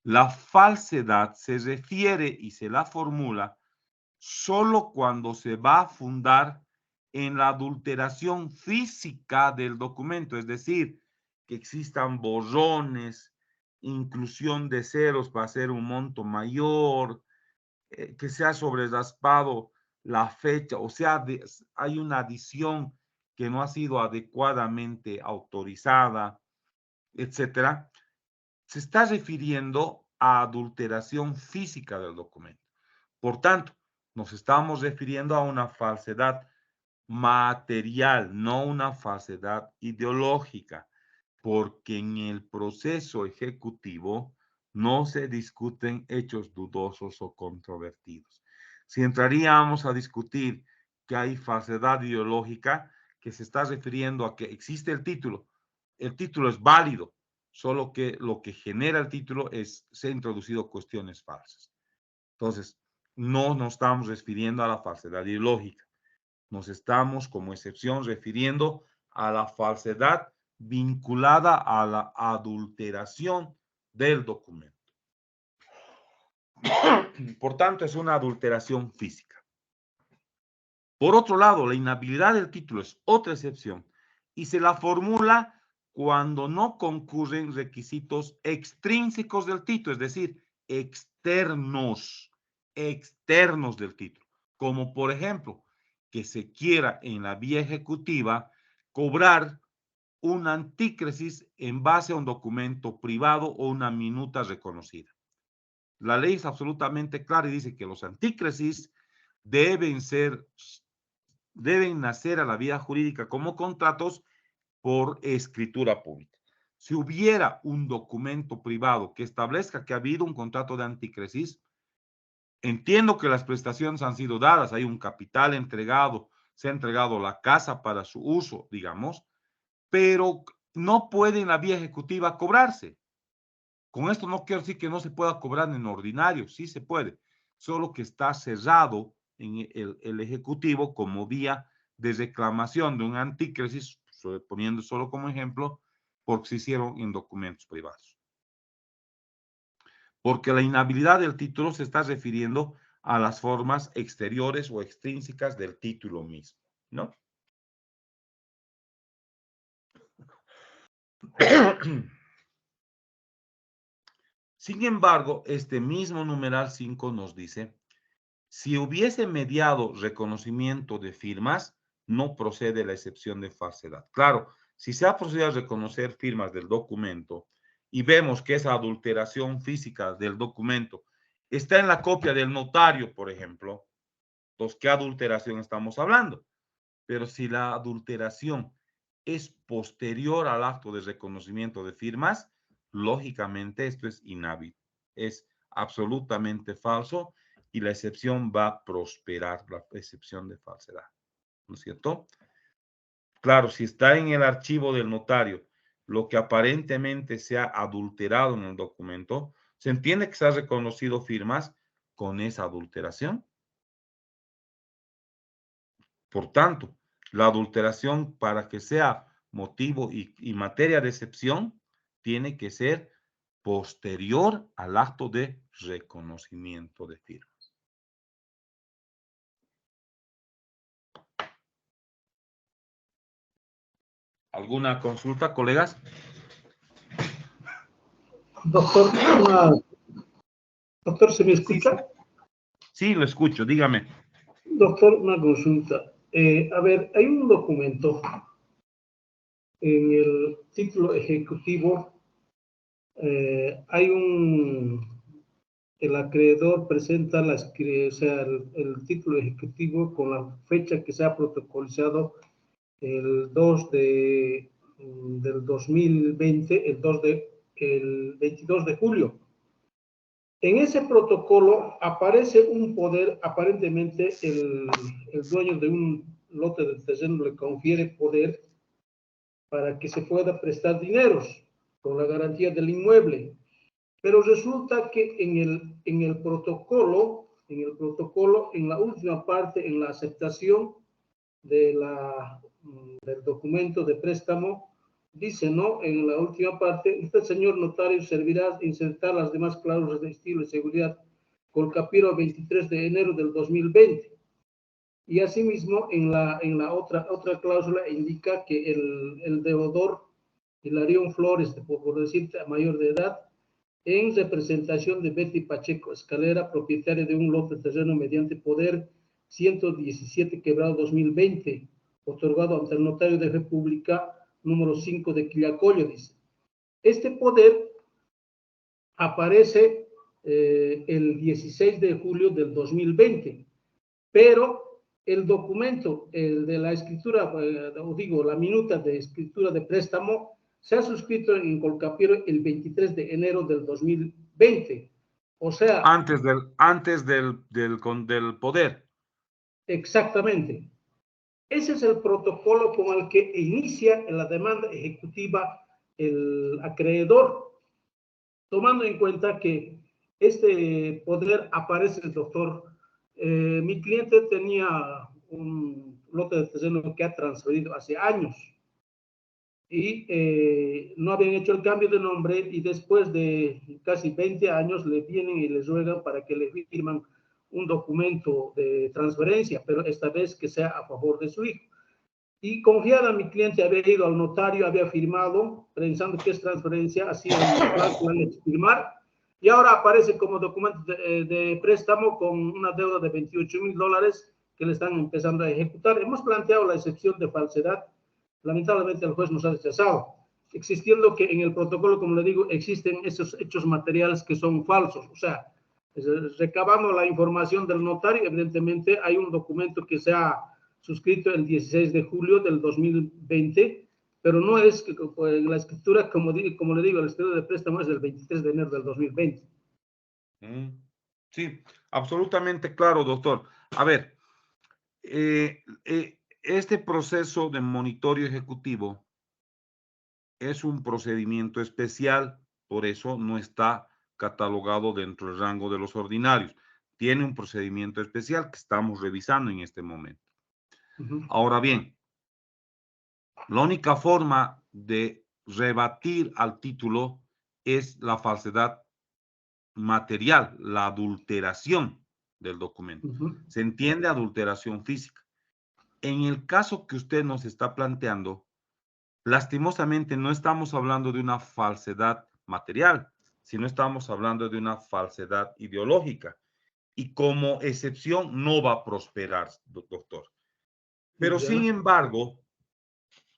La falsedad se refiere y se la formula solo cuando se va a fundar en la adulteración física del documento, es decir, que existan borrones, inclusión de ceros para hacer un monto mayor, que se ha sobreraspado la fecha, o sea, hay una adición que no ha sido adecuadamente autorizada, etcétera. Se está refiriendo a adulteración física del documento. Por tanto, nos estamos refiriendo a una falsedad material, no una falsedad ideológica, porque en el proceso ejecutivo no se discuten hechos dudosos o controvertidos. Si entraríamos a discutir que hay falsedad ideológica, que se está refiriendo a que existe el título es válido, solo que lo que genera el título se han introducido cuestiones falsas. Entonces, no nos estamos refiriendo a la falsedad ideológica, nos estamos como excepción refiriendo a la falsedad vinculada a la adulteración del documento. Por tanto, es una adulteración física. Por otro lado, la inhabilidad del título es otra excepción y se la formula cuando no concurren requisitos extrínsecos del título, es decir, externos del título, como por ejemplo, que se quiera en la vía ejecutiva cobrar un antícresis en base a un documento privado o una minuta reconocida. La ley es absolutamente clara y dice que los antícresis deben nacer a la vía jurídica como contratos por escritura pública. Si hubiera un documento privado que establezca que ha habido un contrato de antícresis, entiendo que las prestaciones han sido dadas, hay un capital entregado, se ha entregado la casa para su uso, digamos, pero no puede en la vía ejecutiva cobrarse. Con esto no quiero decir que no se pueda cobrar en ordinario, sí se puede, solo que está cerrado en el Ejecutivo como vía de reclamación de un antícrisis, poniendo solo como ejemplo, porque se hicieron en documentos privados. Porque la inhabilidad del título se está refiriendo a las formas exteriores o extrínsecas del título mismo, ¿no? Sin embargo, este mismo numeral 5 nos dice, si hubiese mediado reconocimiento de firmas, no procede la excepción de falsedad. Claro, si se ha procedido a reconocer firmas del documento y vemos que esa adulteración física del documento está en la copia del notario, por ejemplo, entonces, ¿qué adulteración estamos hablando? Pero si la adulteración es posterior al acto de reconocimiento de firmas, lógicamente esto es inhábil, es absolutamente falso y la excepción va a prosperar, la excepción de falsedad, ¿no es cierto? Claro, si está en el archivo del notario lo que aparentemente se ha adulterado en el documento, se entiende que se ha reconocido firmas con esa adulteración. Por tanto, la adulteración para que sea motivo y materia de excepción tiene que ser posterior al acto de reconocimiento de firmas. ¿Alguna consulta, colegas? Doctor, doctor, ¿se me escucha? Sí, lo escucho, dígame. Doctor, una consulta. A ver, hay un documento en el título ejecutivo, el acreedor presenta o sea, el título ejecutivo con la fecha que se ha protocolizado el 2 del 2020, el 22 de julio. En ese protocolo aparece un poder, aparentemente el dueño de un lote de terreno le confiere poder para que se pueda prestar dineros con la garantía del inmueble. Pero resulta que en el protocolo, en la última parte, en la aceptación del documento de préstamo, dice, ¿no? En la última parte, usted, señor notario, servirá insertar las demás cláusulas de estilo y seguridad con capítulo 23 de enero del 2020. Y asimismo, en la otra cláusula indica que el deudor Hilarión Flores, por decirte, mayor de edad, en representación de Betty Pacheco Escalera, propietaria de un lote de terreno mediante poder 117 quebrado 2020, otorgado ante el notario de fe pública número 5 de Quillacollo, dice. Este poder aparece el 16 de julio del 2020, pero el documento, el de la escritura, la minuta de escritura de préstamo, se ha suscrito en Colcapiro el 23 de enero del 2020. O sea... Antes del poder. Exactamente. Ese es el protocolo con el que inicia la demanda ejecutiva el acreedor, tomando en cuenta que este poder aparece el doctor. Mi cliente tenía un lote de terreno que ha transferido hace años y no habían hecho el cambio de nombre y después de casi 20 años le vienen y les ruegan para que le firman un documento de transferencia, pero esta vez que sea a favor de su hijo. Y confiada, mi cliente había ido al notario, había firmado, pensando que es transferencia, hacía firmar, y ahora aparece como documento de préstamo con una deuda de $28,000 que le están empezando a ejecutar. Hemos planteado la excepción de falsedad, lamentablemente el juez nos ha rechazado, existiendo que en el protocolo, como le digo, existen esos hechos materiales que son falsos, o sea, recabando la información del notario, evidentemente hay un documento que se ha suscrito el 16 de julio del 2020, pero no es que la escritura, como le digo, la escritura de préstamo es del 23 de enero del 2020. Sí, absolutamente claro, doctor. A ver, este proceso de monitoreo ejecutivo es un procedimiento especial, por eso no está catalogado dentro del rango de los ordinarios. tiene un procedimiento especial que estamos revisando en este momento. Ujú. Ahora bien, la única forma de rebatir al título es la falsedad material, la adulteración del documento. Ujú. Se entiende adulteración física. En el caso que usted nos está planteando, lastimosamente no estamos hablando de una falsedad material, sino estamos hablando de una falsedad ideológica. Y como excepción no va a prosperar, doctor. Pero Ya. sin embargo,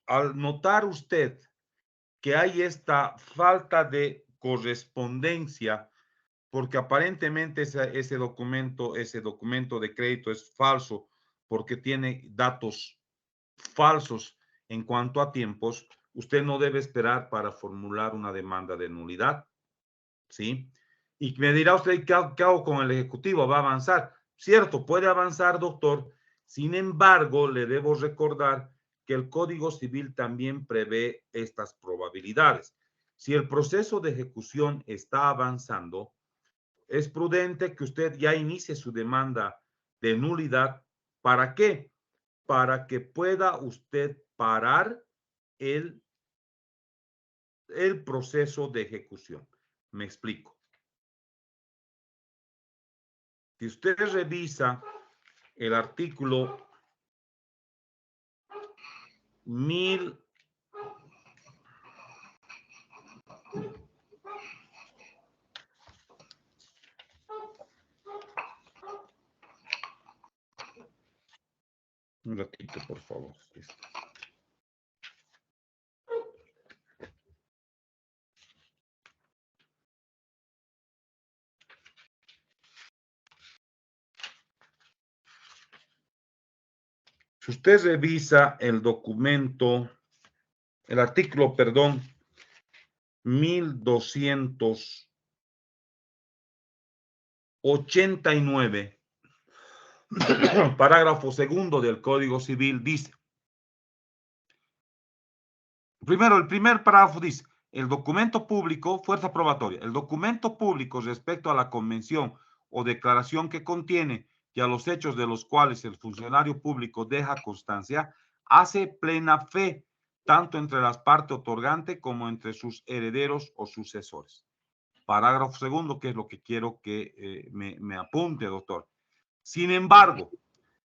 al notar usted que hay esta falta de correspondencia, porque aparentemente ese documento de crédito es falso, porque tiene datos falsos en cuanto a tiempos, usted no debe esperar para formular una demanda de nulidad, ¿sí? Y me dirá usted, ¿qué hago con el ejecutivo? ¿Va a avanzar? Cierto, puede avanzar, doctor. Sin embargo, le debo recordar que el Código Civil también prevé estas probabilidades. Si el proceso de ejecución está avanzando, es prudente que usted ya inicie su demanda de nulidad. ¿Para qué? Para que pueda usted parar el proceso de ejecución. Me explico. Si usted revisa el artículo 1000, un ratito, por favor. Si usted revisa el documento, el artículo, perdón, 1289, parágrafo segundo del Código Civil dice, primero, el primer párrafo dice, el documento público, fuerza probatoria, el documento público respecto a la convención o declaración que contiene y a los hechos de los cuales el funcionario público deja constancia, hace plena fe tanto entre las partes otorgantes como entre sus herederos o sucesores. Parágrafo segundo, que es lo que quiero que me apunte, doctor. Sin embargo,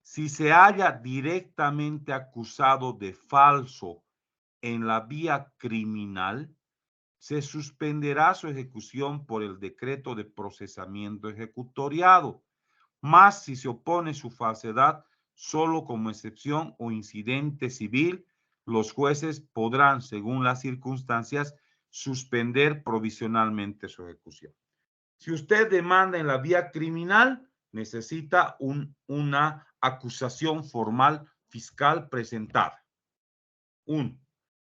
si se halla directamente acusado de falso en la vía criminal, se suspenderá su ejecución por el decreto de procesamiento ejecutoriado, más si se opone su falsedad solo como excepción o incidente civil, los jueces podrán, según las circunstancias, suspender provisionalmente su ejecución. Si usted demanda en la vía criminal, necesita una acusación formal fiscal presentada. 1.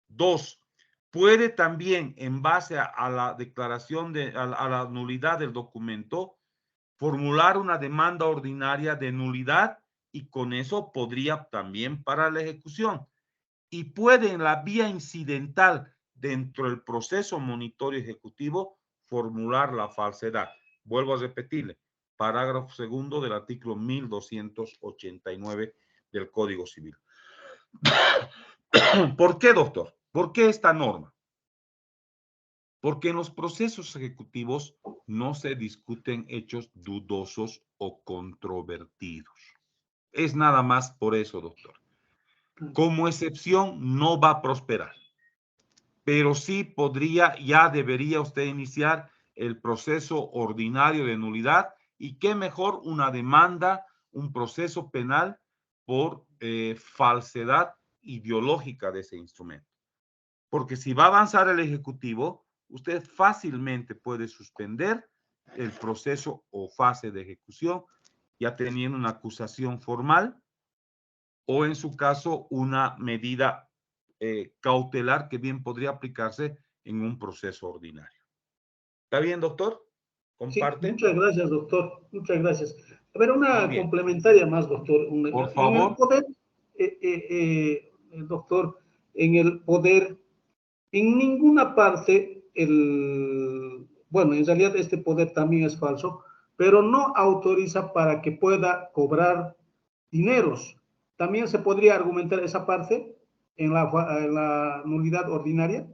2. Puede también, en base a la declaración a la nulidad del documento, formular una demanda ordinaria de nulidad y con eso podría también parar la ejecución. Y puede en la vía incidental dentro del proceso monitorio ejecutivo formular la falsedad. Vuelvo a repetirle, parágrafo segundo del artículo 1289 del Código Civil. ¿Por qué, doctor? ¿Por qué esta norma? Porque en los procesos ejecutivos no se discuten hechos dudosos o controvertidos. Es nada más por eso, doctor. Como excepción, no va a prosperar. Pero sí podría, ya debería usted iniciar el proceso ordinario de nulidad y qué mejor una demanda, un proceso penal por falsedad ideológica de ese instrumento. Porque si va a avanzar el Ejecutivo, usted fácilmente puede suspender el proceso o fase de ejecución, ya teniendo una acusación formal o en su caso una medida cautelar que bien podría aplicarse en un proceso ordinario. ¿Está bien, doctor? ¿Comparte? Sí, muchas gracias, doctor. Muchas gracias. A ver, una complementaria más, doctor. Por favor. En el poder, doctor, en el poder, en ninguna parte, bueno, en realidad este poder también es falso, pero no autoriza para que pueda cobrar dineros. ¿También se podría argumentar esa parte en la nulidad ordinaria?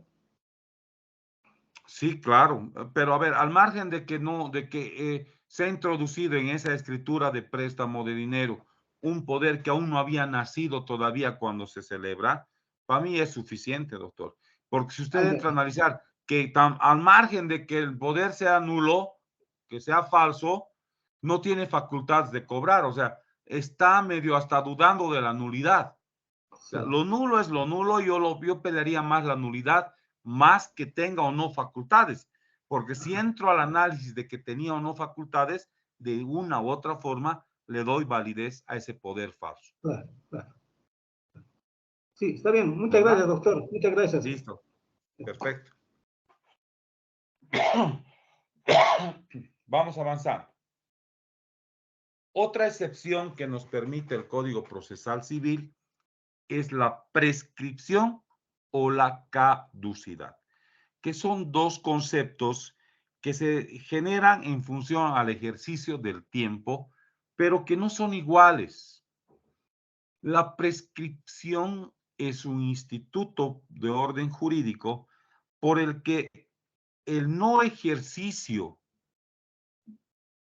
Sí, claro, pero a ver, al margen de que no, de que se ha introducido en esa escritura de préstamo de dinero un poder que aún no había nacido todavía cuando se celebra, para mí es suficiente, doctor. Porque si usted entra a analizar que al margen de que el poder sea nulo, que sea falso, no tiene facultades de cobrar, o sea, está medio hasta dudando de la nulidad. O sea, lo nulo es lo nulo, yo pelearía más la nulidad, más que tenga o no facultades, porque si entro al análisis de que tenía o no facultades, de una u otra forma le doy validez a ese poder falso. Claro, claro. Sí, está bien. Muchas gracias, doctor. Muchas gracias. Listo. Perfecto. Vamos avanzando. Otra excepción que nos permite el Código Procesal Civil es la prescripción o la caducidad, que son dos conceptos que se generan en función al ejercicio del tiempo, pero que no son iguales. La prescripción es un instituto de orden jurídico por el que el no ejercicio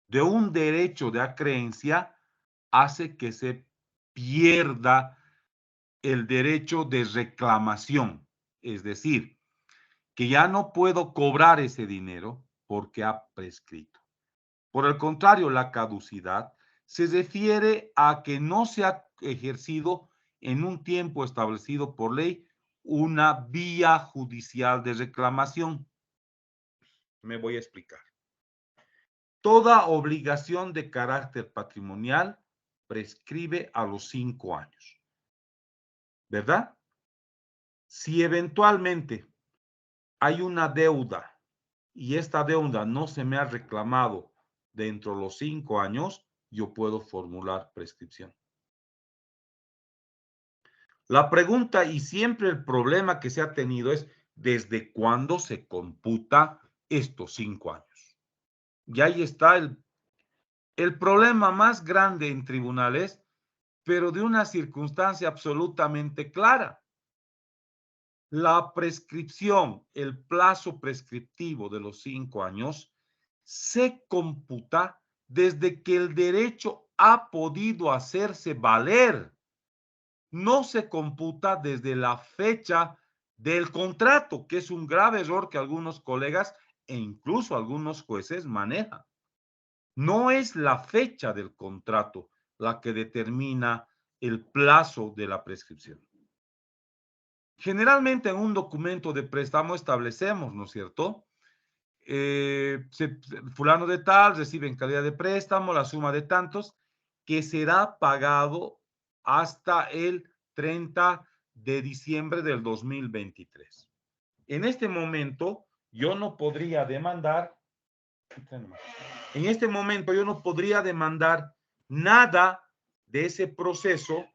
de un derecho de acreencia hace que se pierda el derecho de reclamación, es decir, que ya no puedo cobrar ese dinero porque ha prescrito. Por el contrario, la caducidad se refiere a que no se ha ejercido en un tiempo establecido por ley una vía judicial de reclamación. Me voy a explicar. Toda obligación de carácter patrimonial prescribe a los 5 años, ¿verdad? Si eventualmente hay una deuda y esta deuda no se me ha reclamado dentro de los 5 años, yo puedo formular prescripción. La pregunta y siempre el problema que se ha tenido es ¿desde cuándo se computa estos 5 años? Y ahí está el problema más grande en tribunales, pero de una circunstancia absolutamente clara. La prescripción, el plazo prescriptivo de los 5 años, se computa desde que el derecho ha podido hacerse valer. No se computa desde la fecha del contrato, que es un grave error que algunos colegas e incluso algunos jueces manejan. No es la fecha del contrato la que determina el plazo de la prescripción. Generalmente en un documento de préstamo establecemos, ¿no es cierto? Fulano de tal recibe en calidad de préstamo la suma de tantos que será pagado hasta el 30 de diciembre del 2023. En este momento yo no podría demandar, en este momento yo no podría demandar nada de ese proceso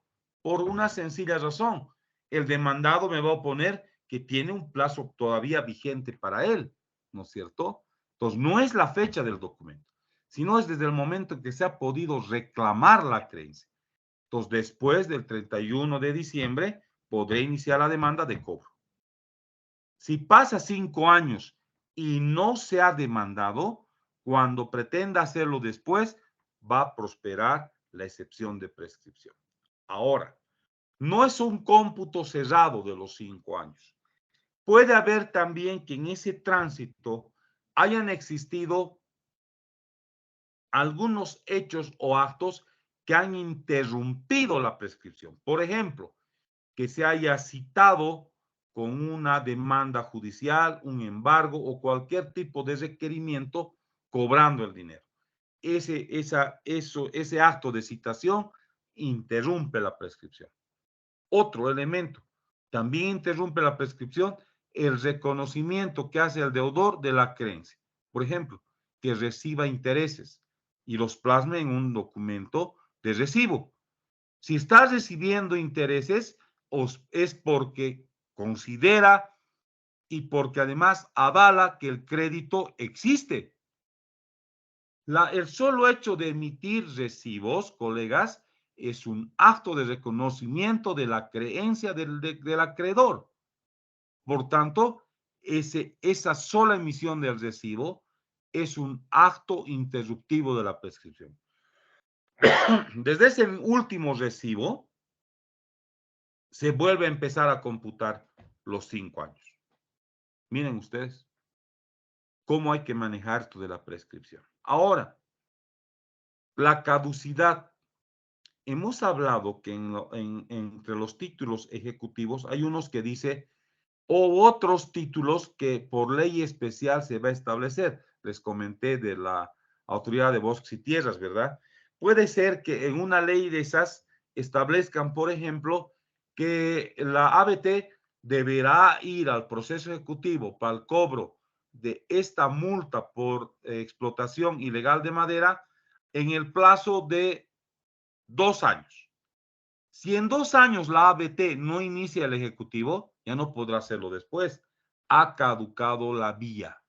por una sencilla razón. El demandado me va a oponer que tiene un plazo todavía vigente para él, ¿no es cierto? Entonces, no es la fecha del documento, sino es desde el momento en que se ha podido reclamar la creencia. Entonces, después del 31 de diciembre, podré iniciar la demanda de cobro. Si pasa 5 años y no se ha demandado, cuando pretenda hacerlo después, va a prosperar la excepción de prescripción. Ahora, no es un cómputo cerrado de los 5 años. Puede haber también que en ese tránsito hayan existido algunos hechos o actos que han interrumpido la prescripción. Por ejemplo, que se haya citado con una demanda judicial, un embargo o cualquier tipo de requerimiento cobrando el dinero. Ese acto de citación interrumpe la prescripción. Otro elemento, también interrumpe la prescripción el reconocimiento que hace el deudor de la creencia. Por ejemplo, que reciba intereses y los plasme en un documento de recibo. Si está recibiendo intereses, es porque considera y porque además avala que el crédito existe. El solo hecho de emitir recibos, colegas, es un acto de reconocimiento de la creencia del acreedor. Por tanto, esa sola emisión del recibo es un acto interruptivo de la prescripción. Desde ese último recibo, se vuelve a empezar a computar los 5 años. Miren ustedes cómo hay que manejar esto de la prescripción. Ahora, la caducidad. Hemos hablado que entre los títulos ejecutivos hay unos que dice o otros títulos que por ley especial se va a establecer. Les comenté de la Autoridad de Bosques y Tierras, ¿verdad? Puede ser que en una ley de esas establezcan, por ejemplo, que la ABT deberá ir al proceso ejecutivo para el cobro de esta multa por explotación ilegal de madera en el plazo de 2 años. Si en 2 años la ABT no inicia el ejecutivo, ya no podrá hacerlo después. Ha caducado la vía.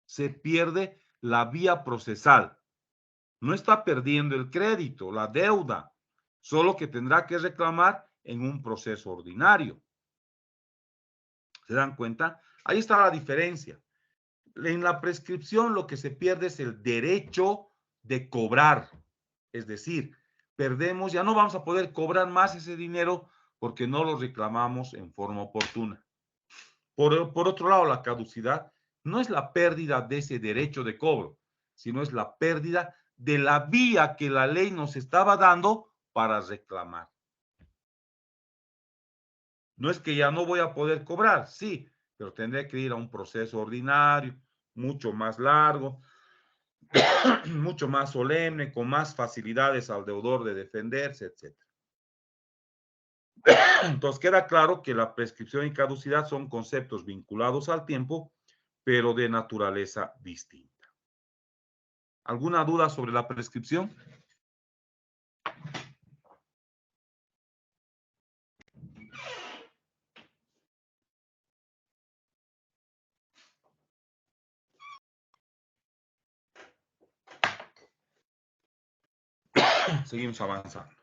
Se pierde la vía procesal. No está perdiendo el crédito, la deuda, solo que tendrá que reclamar en un proceso ordinario. ¿Se dan cuenta? Ahí está la diferencia. En la prescripción lo que se pierde es el derecho de cobrar. Es decir, perdemos, ya no vamos a poder cobrar más ese dinero porque no lo reclamamos en forma oportuna. Por otro lado, la caducidad no es la pérdida de ese derecho de cobro, sino es la pérdida de la vía que la ley nos estaba dando para reclamar. No es que ya no voy a poder cobrar, sí, pero tendré que ir a un proceso ordinario, mucho más largo, mucho más solemne, con más facilidades al deudor de defenderse, etc. Entonces queda claro que la prescripción y caducidad son conceptos vinculados al tiempo, pero de naturaleza distinta. ¿Alguna duda sobre la prescripción? Seguimos avanzando.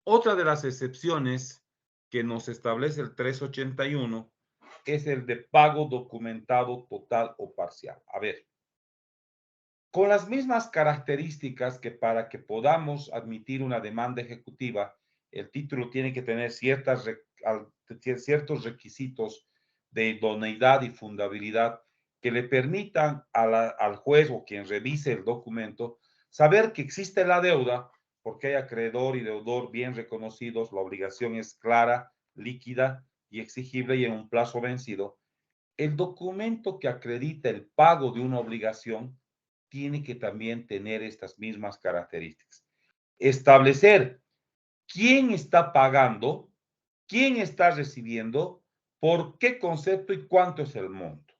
Otra de las excepciones que nos establece el 381 es el de pago documentado total o parcial. A ver, con las mismas características que para que podamos admitir una demanda ejecutiva, el título tiene que tener ciertos requisitos de idoneidad y fundabilidad que le permitan al juez o quien revise el documento saber que existe la deuda, porque hay acreedor y deudor bien reconocidos, la obligación es clara, líquida y exigible y en un plazo vencido. El documento que acredita el pago de una obligación tiene que también tener estas mismas características. Establecer quién está pagando, quién está recibiendo, por qué concepto y cuánto es el monto.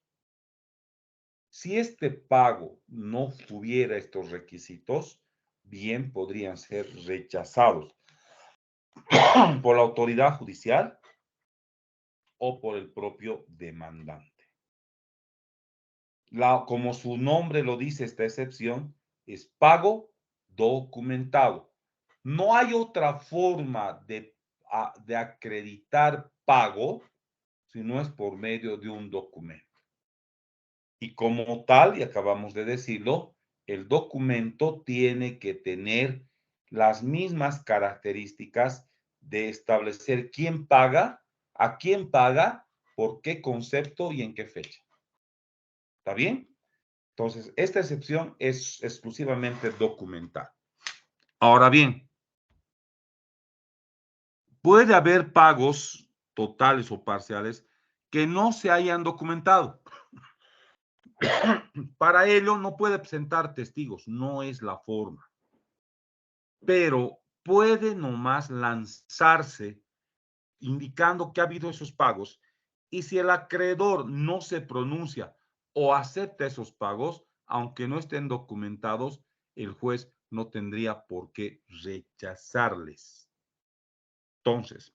Si este pago no tuviera estos requisitos, bien podrían ser rechazados por la autoridad judicial o por el propio demandante. Como su nombre lo dice, esta excepción es pago documentado. No hay otra forma de acreditar pago si no es por medio de un documento. Y como tal, y acabamos de decirlo, el documento tiene que tener las mismas características de establecer quién paga, a quién paga, por qué concepto y en qué fecha. ¿Está bien? Entonces, esta excepción es exclusivamente documental. Ahora bien, puede haber pagos totales o parciales que no se hayan documentado. Para ello no puede presentar testigos, no es la forma. Pero puede nomás lanzarse indicando que ha habido esos pagos y si el acreedor no se pronuncia o acepta esos pagos, aunque no estén documentados, el juez no tendría por qué rechazarles. Entonces,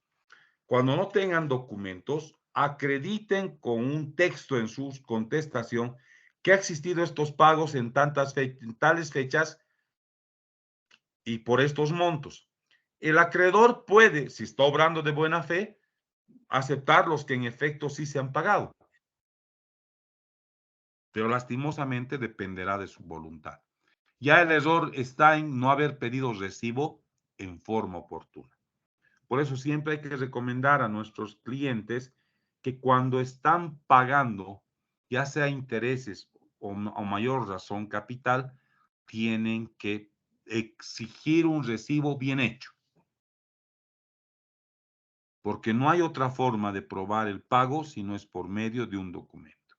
cuando no tengan documentos, acrediten con un texto en su contestación que ha existido estos pagos en tales fechas y por estos montos. El acreedor puede, si está obrando de buena fe, aceptar los que en efecto sí se han pagado, pero lastimosamente dependerá de su voluntad. Ya el error está en no haber pedido recibo en forma oportuna. Por eso siempre hay que recomendar a nuestros clientes que cuando están pagando, ya sea intereses o mayor razón capital, tienen que exigir un recibo bien hecho. Porque no hay otra forma de probar el pago si no es por medio de un documento.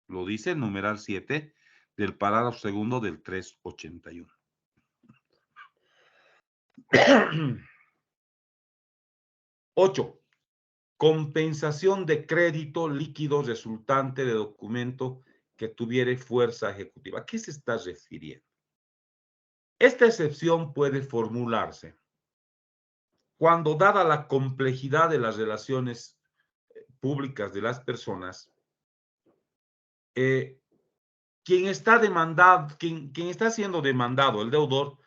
Lo dice el numeral 7 del párrafo segundo del 381. 8. Compensación de crédito líquido resultante de documento que tuviere fuerza ejecutiva. ¿A qué se está refiriendo? Esta excepción puede formularse cuando, dada la complejidad de las relaciones públicas de las personas, quien está siendo demandado, el deudor,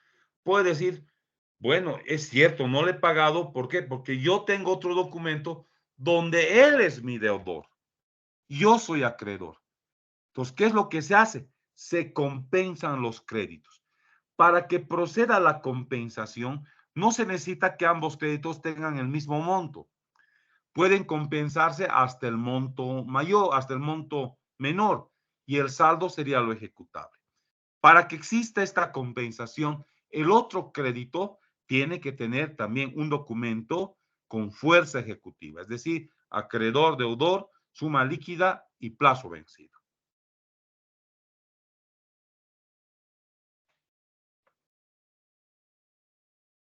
puede decir, bueno, es cierto, no le he pagado, ¿por qué? Porque yo tengo otro documento donde él es mi deudor. Yo soy acreedor. Entonces, ¿qué es lo que se hace? Se compensan los créditos. Para que proceda la compensación, no se necesita que ambos créditos tengan el mismo monto. Pueden compensarse hasta el monto mayor, hasta el monto menor, y el saldo sería lo ejecutable. Para que exista esta compensación, el otro crédito tiene que tener también un documento con fuerza ejecutiva, es decir, acreedor, deudor, suma líquida y plazo vencido.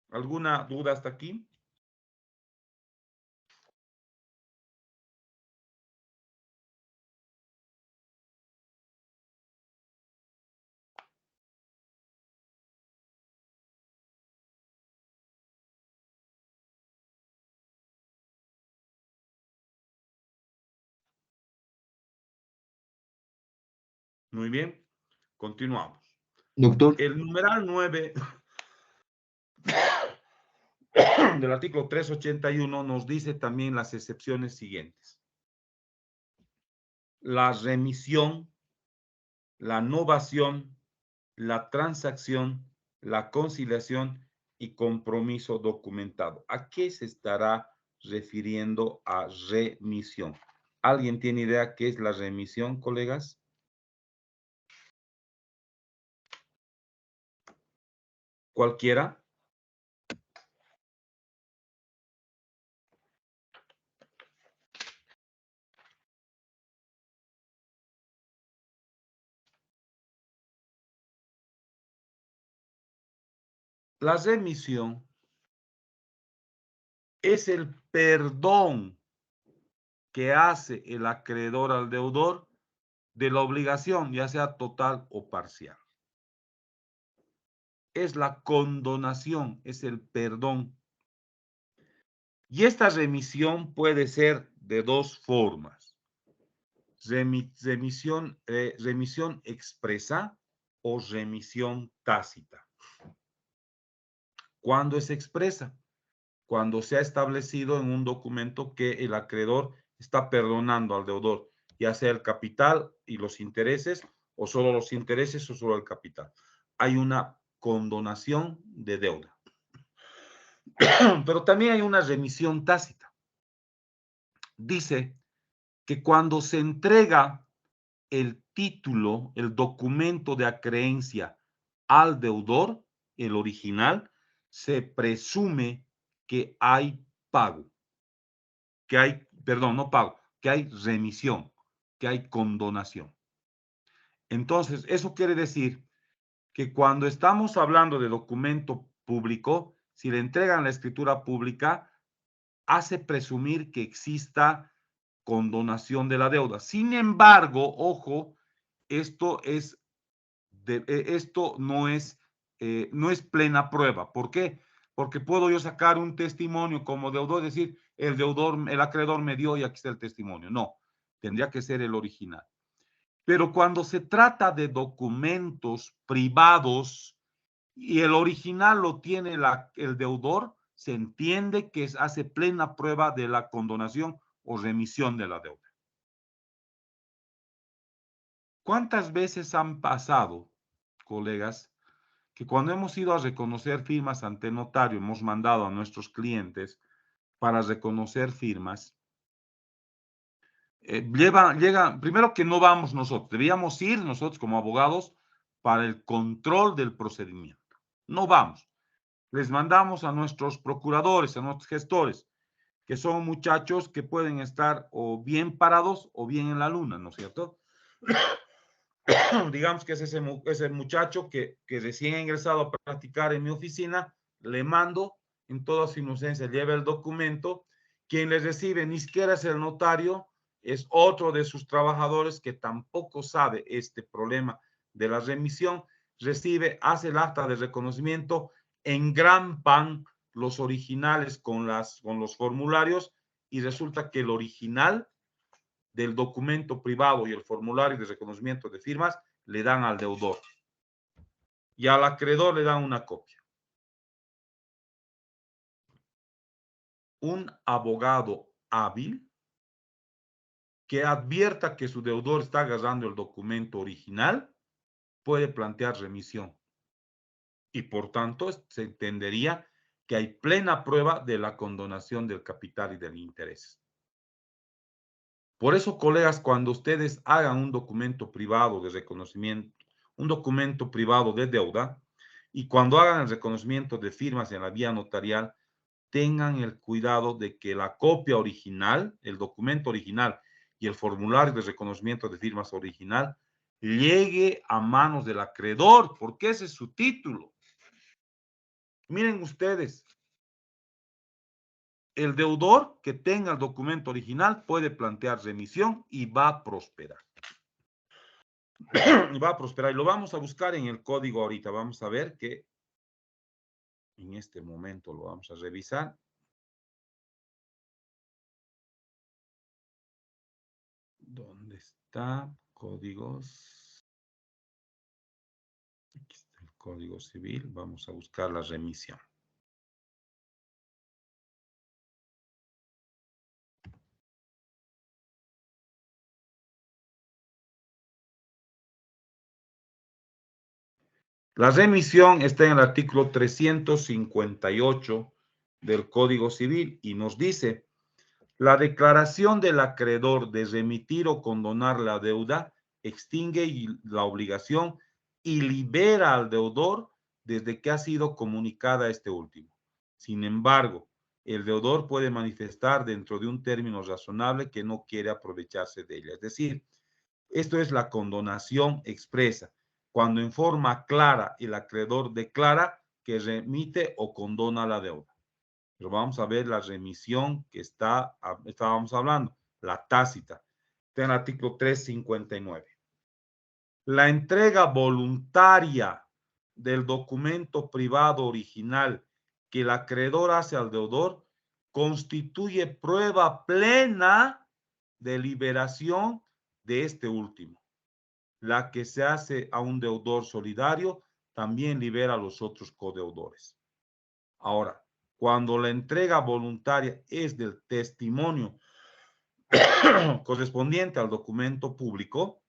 ¿Alguna duda hasta aquí? Muy bien, continuamos. Doctor. El numeral 9 del artículo 381 nos dice también las excepciones siguientes. La remisión, la novación, la transacción, la conciliación y compromiso documentado. ¿A qué se estará refiriendo a remisión? ¿Alguien tiene idea qué es la remisión, colegas? ¿Cualquiera? La remisión es el perdón que hace el acreedor al deudor de la obligación, ya sea total o parcial. Es la condonación, es el perdón. Y esta remisión puede ser de dos formas. Remisión expresa o remisión tácita. ¿Cuándo es expresa? Cuando se ha establecido en un documento que el acreedor está perdonando al deudor, ya sea el capital y los intereses, o solo los intereses o solo el capital. Hay una condonación de deuda. Pero también hay una remisión tácita. Dice que cuando se entrega el título, el documento de acreencia al deudor, el original, se presume que hay pago, que hay, perdón, no pago, que hay remisión, que hay condonación. Entonces, eso quiere decir que cuando estamos hablando de documento público, si le entregan la escritura pública, hace presumir que exista condonación de la deuda. Sin embargo, ojo, esto no es plena prueba. ¿Por qué? Porque puedo yo sacar un testimonio como deudor, decir, el acreedor me dio y aquí está el testimonio. No, tendría que ser el original. Pero cuando se trata de documentos privados y el original lo tiene el deudor, se entiende que hace plena prueba de la condonación o remisión de la deuda. ¿Cuántas veces han pasado, colegas, que cuando hemos ido a reconocer firmas ante notario, hemos mandado a nuestros clientes para reconocer firmas? Llega, primero que no vamos nosotros, deberíamos ir nosotros como abogados para el control del procedimiento. No vamos. Les mandamos a nuestros procuradores, a nuestros gestores, que son muchachos que pueden estar o bien parados o bien en la luna, ¿no es cierto? Digamos que es ese muchacho que recién ha ingresado a practicar en mi oficina, le mando en toda su inocencia, lleva el documento, quien le recibe ni siquiera es el notario, es otro de sus trabajadores que tampoco sabe este problema de la remisión, recibe, hace el acta de reconocimiento, engrampan los originales con los formularios y resulta que el original del documento privado y el formulario de reconocimiento de firmas le dan al deudor y al acreedor le dan una copia. Un abogado hábil que advierta que su deudor está agarrando el documento original puede plantear remisión y por tanto se entendería que hay plena prueba de la condonación del capital y del interés. Por eso, colegas, cuando ustedes hagan un documento privado de reconocimiento, un documento privado de deuda, y cuando hagan el reconocimiento de firmas en la vía notarial, tengan el cuidado de que la copia original, el documento original y el formulario de reconocimiento de firmas original llegue a manos del acreedor, porque ese es su título. Miren ustedes, el deudor que tenga el documento original puede plantear remisión y va a prosperar. Y va a prosperar. Y lo vamos a buscar en el código ahorita. Vamos a ver que en este momento lo vamos a revisar. ¿Dónde está? Códigos. Aquí está el Código Civil. Vamos a buscar la remisión. La remisión está en el artículo 358 del Código Civil y nos dice: la declaración del acreedor de remitir o condonar la deuda extingue la obligación y libera al deudor desde que ha sido comunicada a este último. Sin embargo, el deudor puede manifestar dentro de un término razonable que no quiere aprovecharse de ella. Es decir, esto es la condonación expresa, cuando en forma clara el acreedor declara que remite o condona la deuda. Pero vamos a ver la remisión que estábamos hablando, la tácita. Está en el artículo 359. La entrega voluntaria del documento privado original que el acreedor hace al deudor constituye prueba plena de liberación de este último. La que se hace a un deudor solidario también libera a los otros codeudores. Ahora, cuando la entrega voluntaria es del testimonio correspondiente al documento público,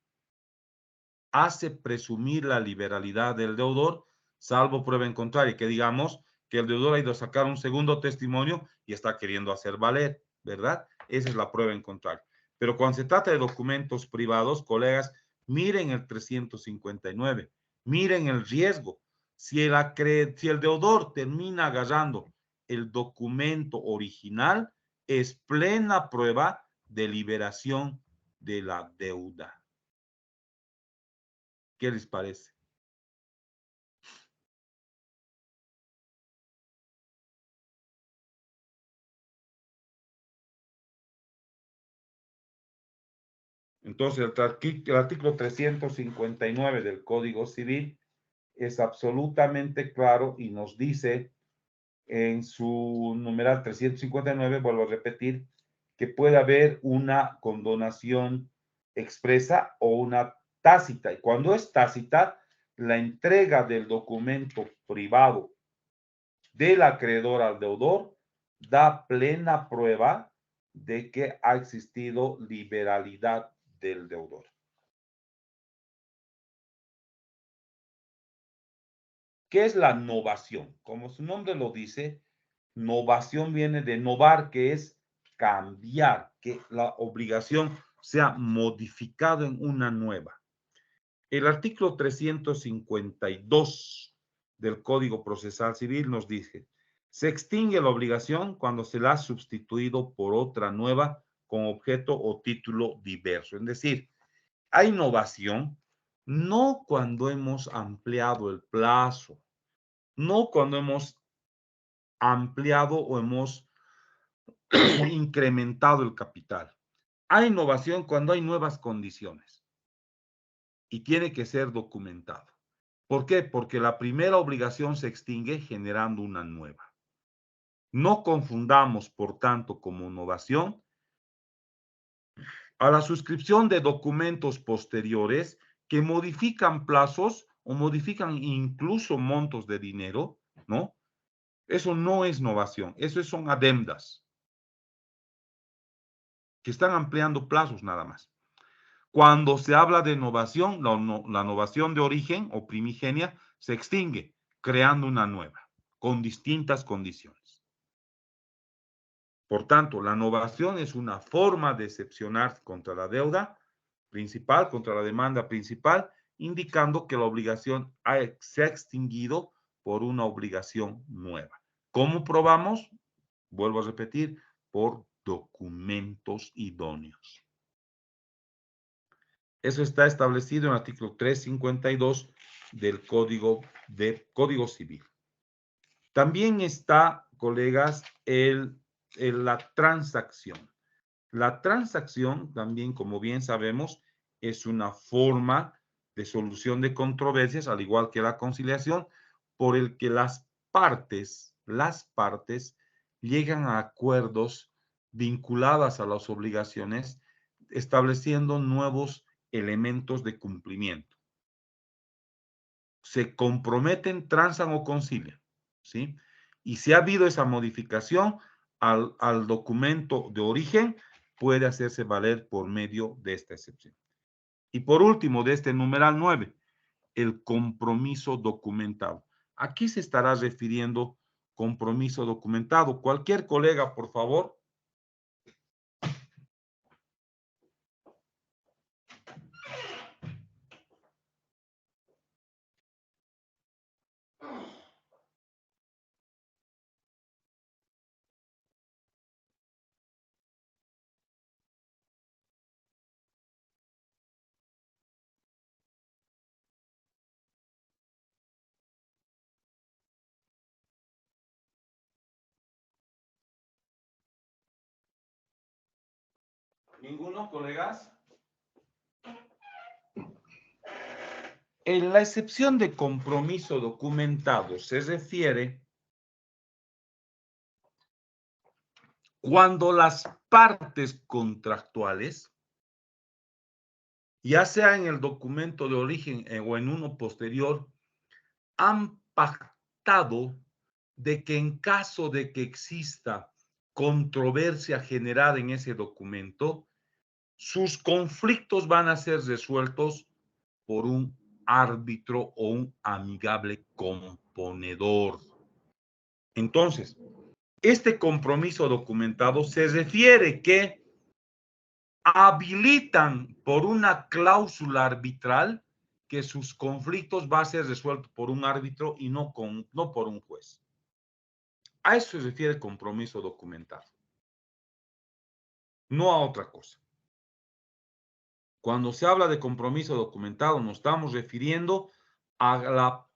hace presumir la liberalidad del deudor, salvo prueba en contrario, que digamos que el deudor ha ido a sacar un segundo testimonio y está queriendo hacer valer, ¿verdad? Esa es la prueba en contrario. Pero cuando se trata de documentos privados, colegas, miren el 359, miren el riesgo. Si el deudor termina agarrando el documento original, es plena prueba de liberación de la deuda. ¿Qué les parece? Entonces, el artículo 359 del Código Civil es absolutamente claro y nos dice en su numeral 359, vuelvo a repetir, que puede haber una condonación expresa o una tácita. Y cuando es tácita, la entrega del documento privado del acreedor al deudor da plena prueba de que ha existido liberalidad del deudor. ¿Qué es la novación? Como su nombre lo dice, novación viene de novar, que es cambiar, que la obligación sea modificada en una nueva. El artículo 352 del Código Procesal Civil nos dice: se extingue la obligación cuando se la ha sustituido por otra nueva con objeto o título diverso. Es decir, hay innovación no cuando hemos ampliado el plazo, no cuando hemos ampliado o hemos incrementado el capital. Hay innovación cuando hay nuevas condiciones y tiene que ser documentado. ¿Por qué? Porque la primera obligación se extingue generando una nueva. No confundamos, por tanto, como innovación a la suscripción de documentos posteriores que modifican plazos o modifican incluso montos de dinero, ¿no? Eso no es novación, eso son ademdas, que están ampliando plazos nada más. Cuando se habla de innovación, la innovación de origen o primigenia se extingue, creando una nueva, con distintas condiciones. Por tanto, la innovación es una forma de excepcionar contra la deuda principal, contra la demanda principal, indicando que la obligación se ha extinguido por una obligación nueva. ¿Cómo probamos? Vuelvo a repetir, por documentos idóneos. Eso está establecido en el artículo 352 del Código Civil. También está, colegas, la transacción. La transacción también, como bien sabemos, es una forma de solución de controversias, al igual que la conciliación, por el que las partes llegan a acuerdos vinculadas a las obligaciones, estableciendo nuevos elementos de cumplimiento. Se comprometen, transan o concilian, ¿sí? Y si ha habido esa modificación al documento de origen, puede hacerse valer por medio de esta excepción. Y por último, de este numeral 9, el compromiso documentado. ¿A qué se estará refiriendo compromiso documentado? Cualquier colega, por favor. ¿Ninguno, colegas? En la excepción de compromiso documentado se refiere cuando las partes contractuales, ya sea en el documento de origen o en uno posterior, han pactado de que en caso de que exista controversia generada en ese documento, sus conflictos van a ser resueltos por un árbitro o un amigable componedor. Entonces, este compromiso documentado se refiere que habilitan por una cláusula arbitral que sus conflictos van a ser resueltos por un árbitro y no por un juez. A eso se refiere compromiso documentado, no a otra cosa. Cuando se habla de compromiso documentado, nos estamos refiriendo a la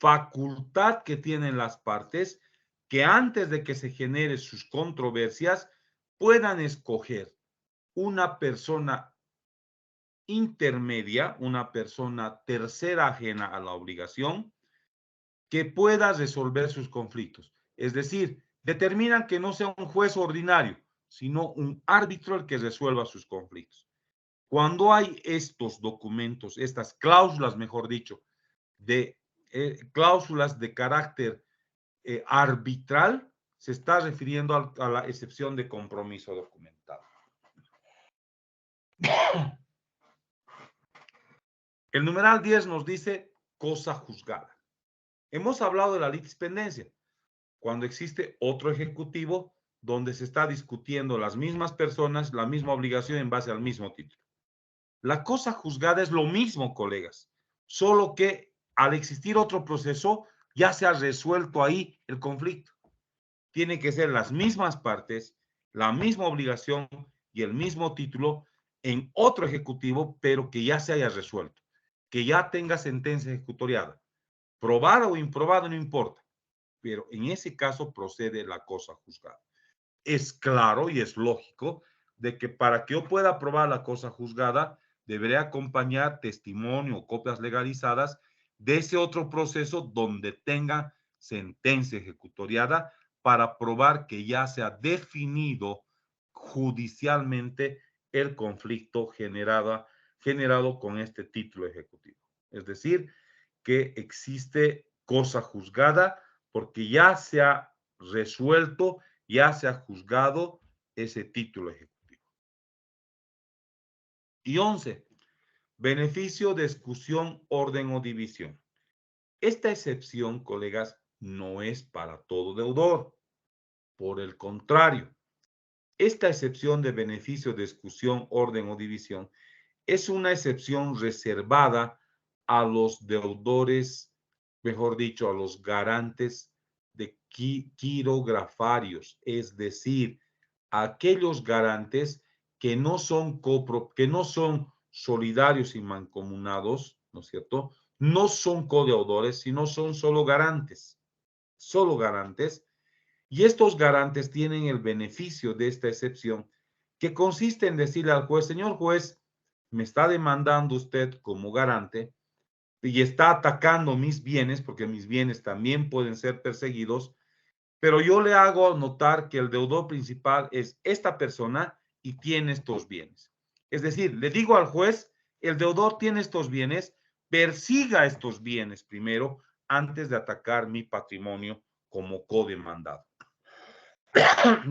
facultad que tienen las partes que antes de que se generen sus controversias puedan escoger una persona intermedia, una persona tercera ajena a la obligación, que pueda resolver sus conflictos. Es decir, determinan que no sea un juez ordinario, sino un árbitro el que resuelva sus conflictos. Cuando hay estos documentos, estas cláusulas, mejor dicho, de cláusulas de carácter arbitral, se está refiriendo a la excepción de compromiso documental. El numeral 10 nos dice cosa juzgada. Hemos hablado de la litispendencia, cuando existe otro ejecutivo donde se está discutiendo las mismas personas, la misma obligación en base al mismo título. La cosa juzgada es lo mismo, colegas, solo que al existir otro proceso ya se ha resuelto ahí el conflicto. Tienen que ser las mismas partes, la misma obligación y el mismo título en otro ejecutivo, pero que ya se haya resuelto, que ya tenga sentencia ejecutoriada. Probada o improbada, no importa, pero en ese caso procede la cosa juzgada. Es claro y es lógico de que para que yo pueda probar la cosa juzgada, deberé acompañar testimonio o copias legalizadas de ese otro proceso donde tenga sentencia ejecutoriada para probar que ya se ha definido judicialmente el conflicto generado con este título ejecutivo. Es decir, que existe cosa juzgada porque ya se ha resuelto, ya se ha juzgado ese título ejecutivo. Y 11, beneficio de exclusión, orden o división. Esta excepción, colegas, no es para todo deudor. Por el contrario, esta excepción de beneficio de exclusión, orden o división es una excepción reservada a los deudores, mejor dicho, a los garantes de quirografarios, es decir, a aquellos garantes que no son solidarios y mancomunados, ¿no es cierto? No son codeudores, sino son solo garantes. Solo garantes. Y estos garantes tienen el beneficio de esta excepción, que consiste en decirle al juez, señor juez, me está demandando usted como garante y está atacando mis bienes, porque mis bienes también pueden ser perseguidos, pero yo le hago notar que el deudor principal es esta persona y tiene estos bienes. Es decir, le digo al juez, el deudor tiene estos bienes, persiga estos bienes primero antes de atacar mi patrimonio como codemandado.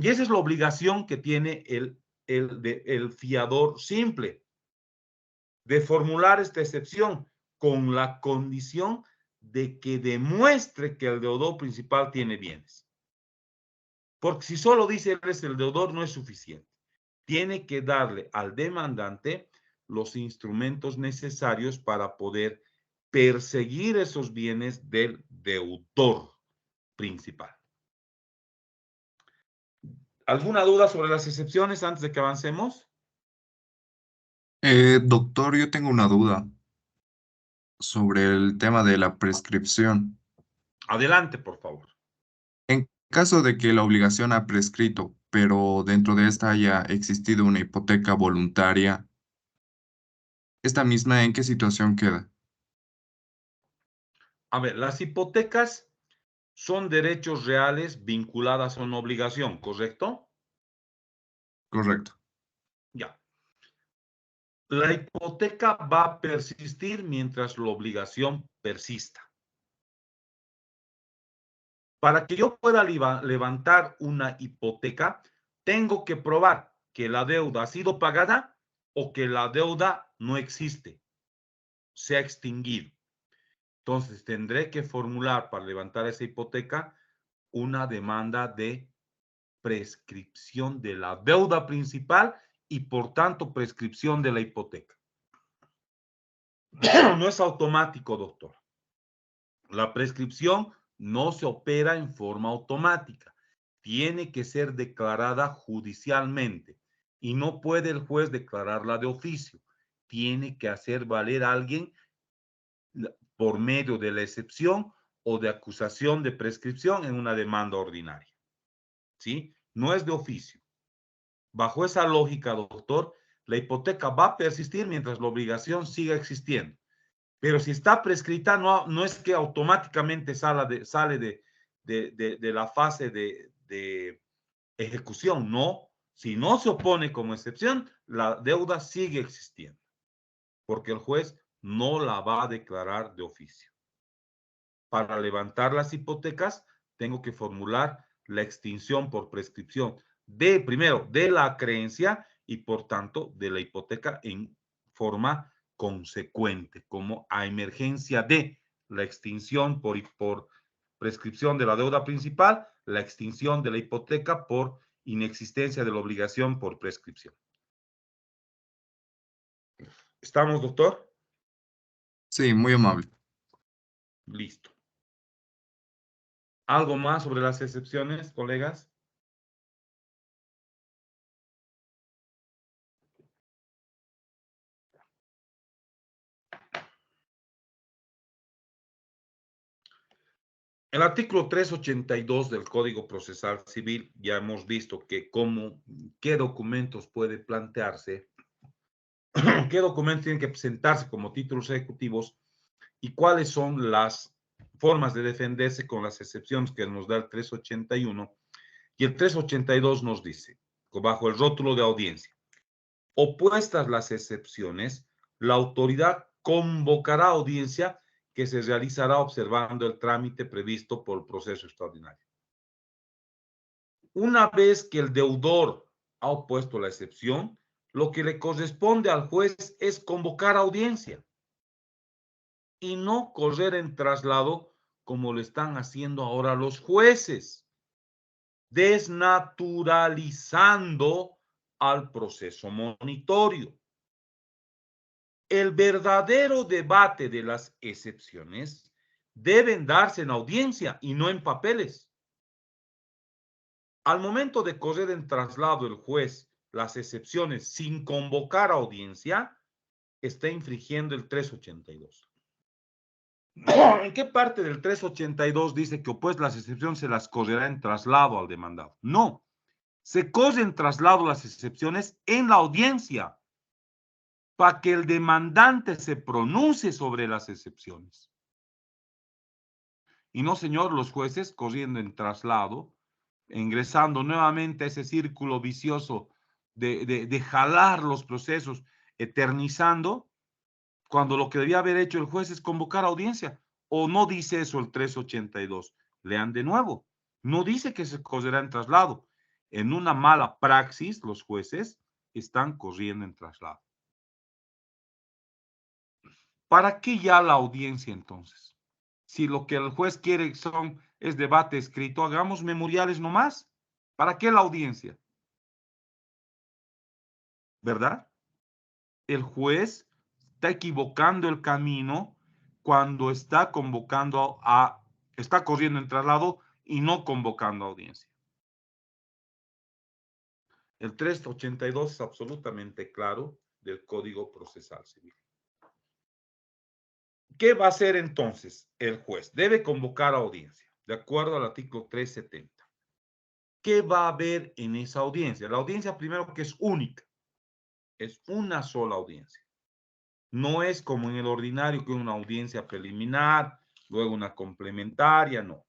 Y esa es la obligación que tiene el fiador simple, de formular esta excepción con la condición de que demuestre que el deudor principal tiene bienes. Porque si solo dice él es el deudor, no es suficiente. Tiene que darle al demandante los instrumentos necesarios para poder perseguir esos bienes del deudor principal. ¿Alguna duda sobre las excepciones antes de que avancemos? Doctor, yo tengo una duda sobre el tema de la prescripción. Adelante, por favor. En caso de que la obligación ha prescrito, pero dentro de esta haya existido una hipoteca voluntaria, ¿esta misma en qué situación queda? A ver, las hipotecas son derechos reales vinculadas a una obligación, ¿correcto? Correcto. Ya. La hipoteca va a persistir mientras la obligación persista. Para que yo pueda levantar una hipoteca, tengo que probar que la deuda ha sido pagada o que la deuda no existe, se ha extinguido. Entonces, tendré que formular para levantar esa hipoteca una demanda de prescripción de la deuda principal y, por tanto, prescripción de la hipoteca. No es automático, doctor. La prescripción no se opera en forma automática. Tiene que ser declarada judicialmente y no puede el juez declararla de oficio. Tiene que hacer valer a alguien por medio de la excepción o de acusación de prescripción en una demanda ordinaria. ¿Sí? No es de oficio. Bajo esa lógica, doctor, la hipoteca va a persistir mientras la obligación siga existiendo. Pero si está prescrita, no es que automáticamente sale de la fase de ejecución, no, Si no se opone como excepción, la deuda sigue existiendo, porque el juez no la va a declarar de oficio. Para levantar las hipotecas, tengo que formular la extinción por prescripción primero, de la creencia y por tanto de la hipoteca en forma consecuente, como a emergencia de la extinción por prescripción de la deuda principal, la extinción de la hipoteca por inexistencia de la obligación por prescripción. ¿Estamos, doctor? Sí, muy amable. Listo. ¿Algo más sobre las excepciones, colegas? El artículo 382 del Código Procesal Civil, ya hemos visto que qué documentos puede plantearse, qué documentos tienen que presentarse como títulos ejecutivos y cuáles son las formas de defenderse con las excepciones que nos da el 381. Y el 382 nos dice, bajo el rótulo de audiencia, opuestas las excepciones, la autoridad convocará audiencia que se realizará observando el trámite previsto por el proceso extraordinario. Una vez que el deudor ha opuesto la excepción, lo que le corresponde al juez es convocar audiencia y no correr en traslado como lo están haciendo ahora los jueces, desnaturalizando al proceso monitorio. El verdadero debate de las excepciones deben darse en audiencia y no en papeles. Al momento de correr en traslado el juez las excepciones sin convocar audiencia, está infringiendo el 382. ¿En qué parte del 382 dice que pues las excepciones se las correrá en traslado al demandado? No, se corre en traslado las excepciones en la audiencia para que el demandante se pronuncie sobre las excepciones. Y no, señor, los jueces corriendo en traslado, ingresando nuevamente a ese círculo vicioso de jalar los procesos, eternizando, cuando lo que debía haber hecho el juez es convocar audiencia. ¿O no dice eso el 382? Lean de nuevo. No dice que se correrá en traslado. En una mala praxis, los jueces están corriendo en traslado. ¿Para qué ya la audiencia entonces? Si lo que el juez quiere es debate escrito, hagamos memoriales nomás. ¿Para qué la audiencia? ¿Verdad? El juez está equivocando el camino cuando está está corriendo en traslado y no convocando audiencia. El 382 es absolutamente claro del Código Procesal Civil. ¿Qué va a hacer entonces el juez? Debe convocar audiencia, de acuerdo al artículo 370. ¿Qué va a haber en esa audiencia? La audiencia, primero, que es única. Es una sola audiencia. No es como en el ordinario, que es una audiencia preliminar, luego una complementaria, no.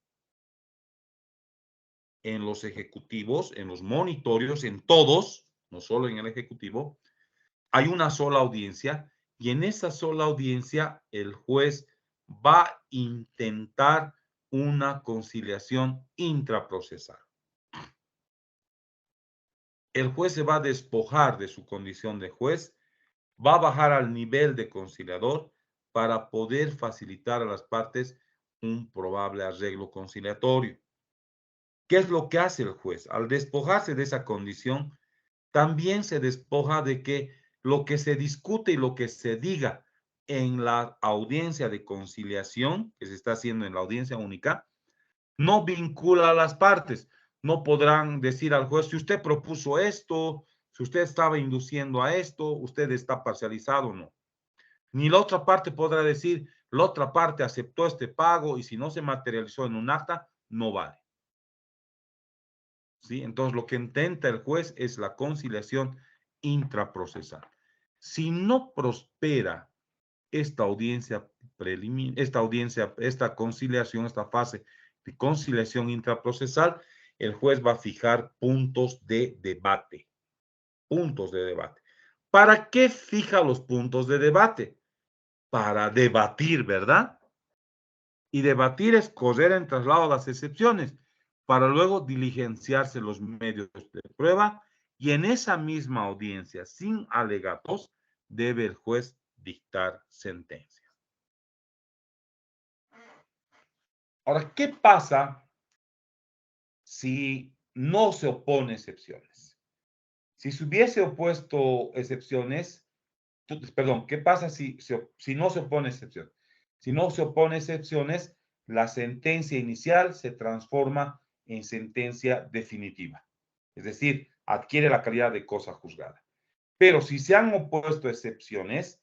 En los ejecutivos, en los monitorios, en todos, no solo en el ejecutivo, hay una sola audiencia y en esa sola audiencia el juez va a intentar una conciliación intraprocesal. El juez se va a despojar de su condición de juez, va a bajar al nivel de conciliador para poder facilitar a las partes un probable arreglo conciliatorio. ¿Qué es lo que hace el juez? Al despojarse de esa condición, también se despoja de que lo que se discute y lo que se diga en la audiencia de conciliación, que se está haciendo en la audiencia única, no vincula a las partes. No podrán decir al juez, si usted propuso esto, si usted estaba induciendo a esto, usted está parcializado o no. Ni la otra parte podrá decir, la otra parte aceptó este pago y si no se materializó en un acta, no vale. ¿Sí? Entonces, lo que intenta el juez es la conciliación intraprocesal. Si no prospera esta audiencia preliminar, esta conciliación, esta fase de conciliación intraprocesal, el juez va a fijar puntos de debate. puntos de debate. ¿Para qué fija los puntos de debate? Para debatir, ¿verdad? Y debatir es correr en traslado a las excepciones, para luego diligenciarse los medios de prueba, y en esa misma audiencia, sin alegatos, debe el juez dictar sentencia. Ahora, ¿qué pasa si no se opone excepciones? Si se hubiese opuesto excepciones, perdón, ¿qué pasa si no se opone excepciones? Si no se opone excepciones, la sentencia inicial se transforma en sentencia definitiva. Es decir, adquiere la calidad de cosa juzgada. Pero si se han opuesto excepciones,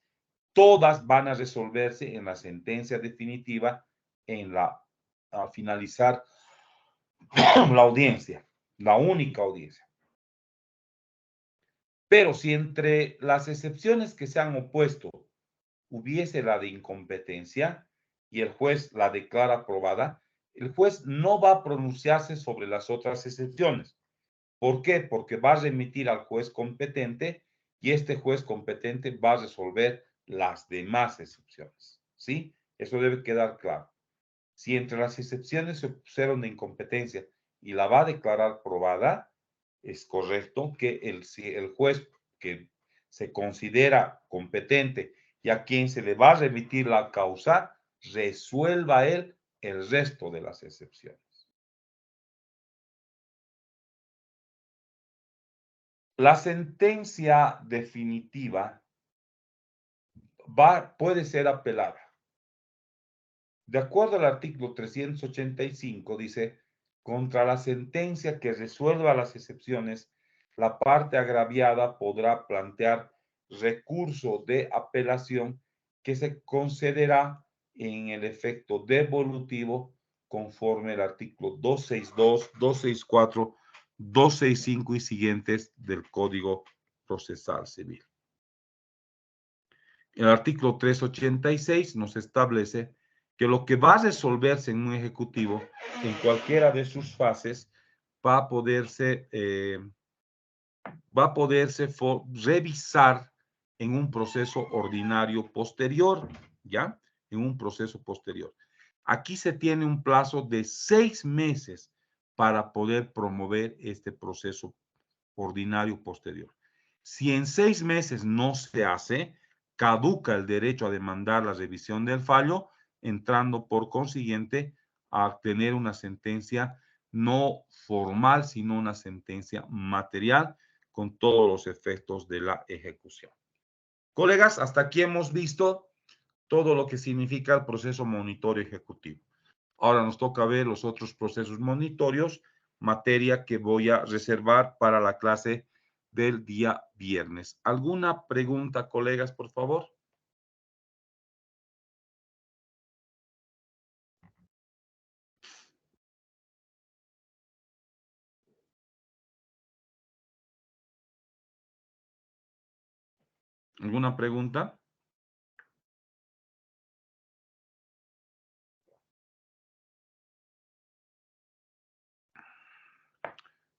todas van a resolverse en la sentencia definitiva al finalizar la audiencia, la única audiencia. Pero si entre las excepciones que se han opuesto hubiese la de incompetencia y el juez la declara aprobada, el juez no va a pronunciarse sobre las otras excepciones. ¿Por qué? Porque va a remitir al juez competente y este juez competente va a resolver las demás excepciones. ¿Sí? Eso debe quedar claro. Si entre las excepciones se pusieron de incompetencia y la va a declarar probada, es correcto que el juez que se considera competente y a quien se le va a remitir la causa, resuelva él el resto de las excepciones. La sentencia definitiva puede ser apelada. De acuerdo al artículo 385, dice, contra la sentencia que resuelva las excepciones, la parte agraviada podrá plantear recurso de apelación que se concederá en el efecto devolutivo conforme al artículo 262, 264, 265 y siguientes del Código Procesal Civil. El artículo 386 nos establece que lo que va a resolverse en un ejecutivo, en cualquiera de sus fases, va a poderse revisar en un proceso ordinario posterior, ¿ya? En un proceso posterior. Aquí se tiene un plazo de 6 meses para poder promover este proceso ordinario posterior. Si en 6 meses no se hace, caduca el derecho a demandar la revisión del fallo, entrando por consiguiente a tener una sentencia no formal, sino una sentencia material con todos los efectos de la ejecución. Colegas, hasta aquí hemos visto todo lo que significa el proceso monitorio ejecutivo. Ahora nos toca ver los otros procesos monitorios, materia que voy a reservar para la clase del día viernes. ¿Alguna pregunta, colegas, por favor? ¿Alguna pregunta?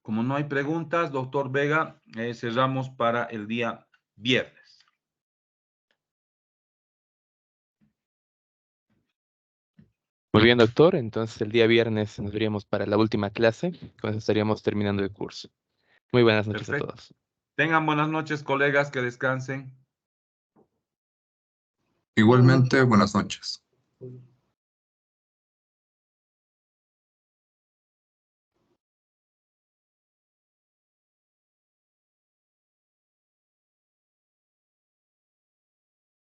Como no hay preguntas, doctor Vega, cerramos para el día viernes. Muy bien, doctor. Entonces el día viernes nos veríamos para la última clase. Con eso estaríamos terminando el curso. Muy buenas noches a todos. Tengan buenas noches, colegas, que descansen. Igualmente, buenas noches.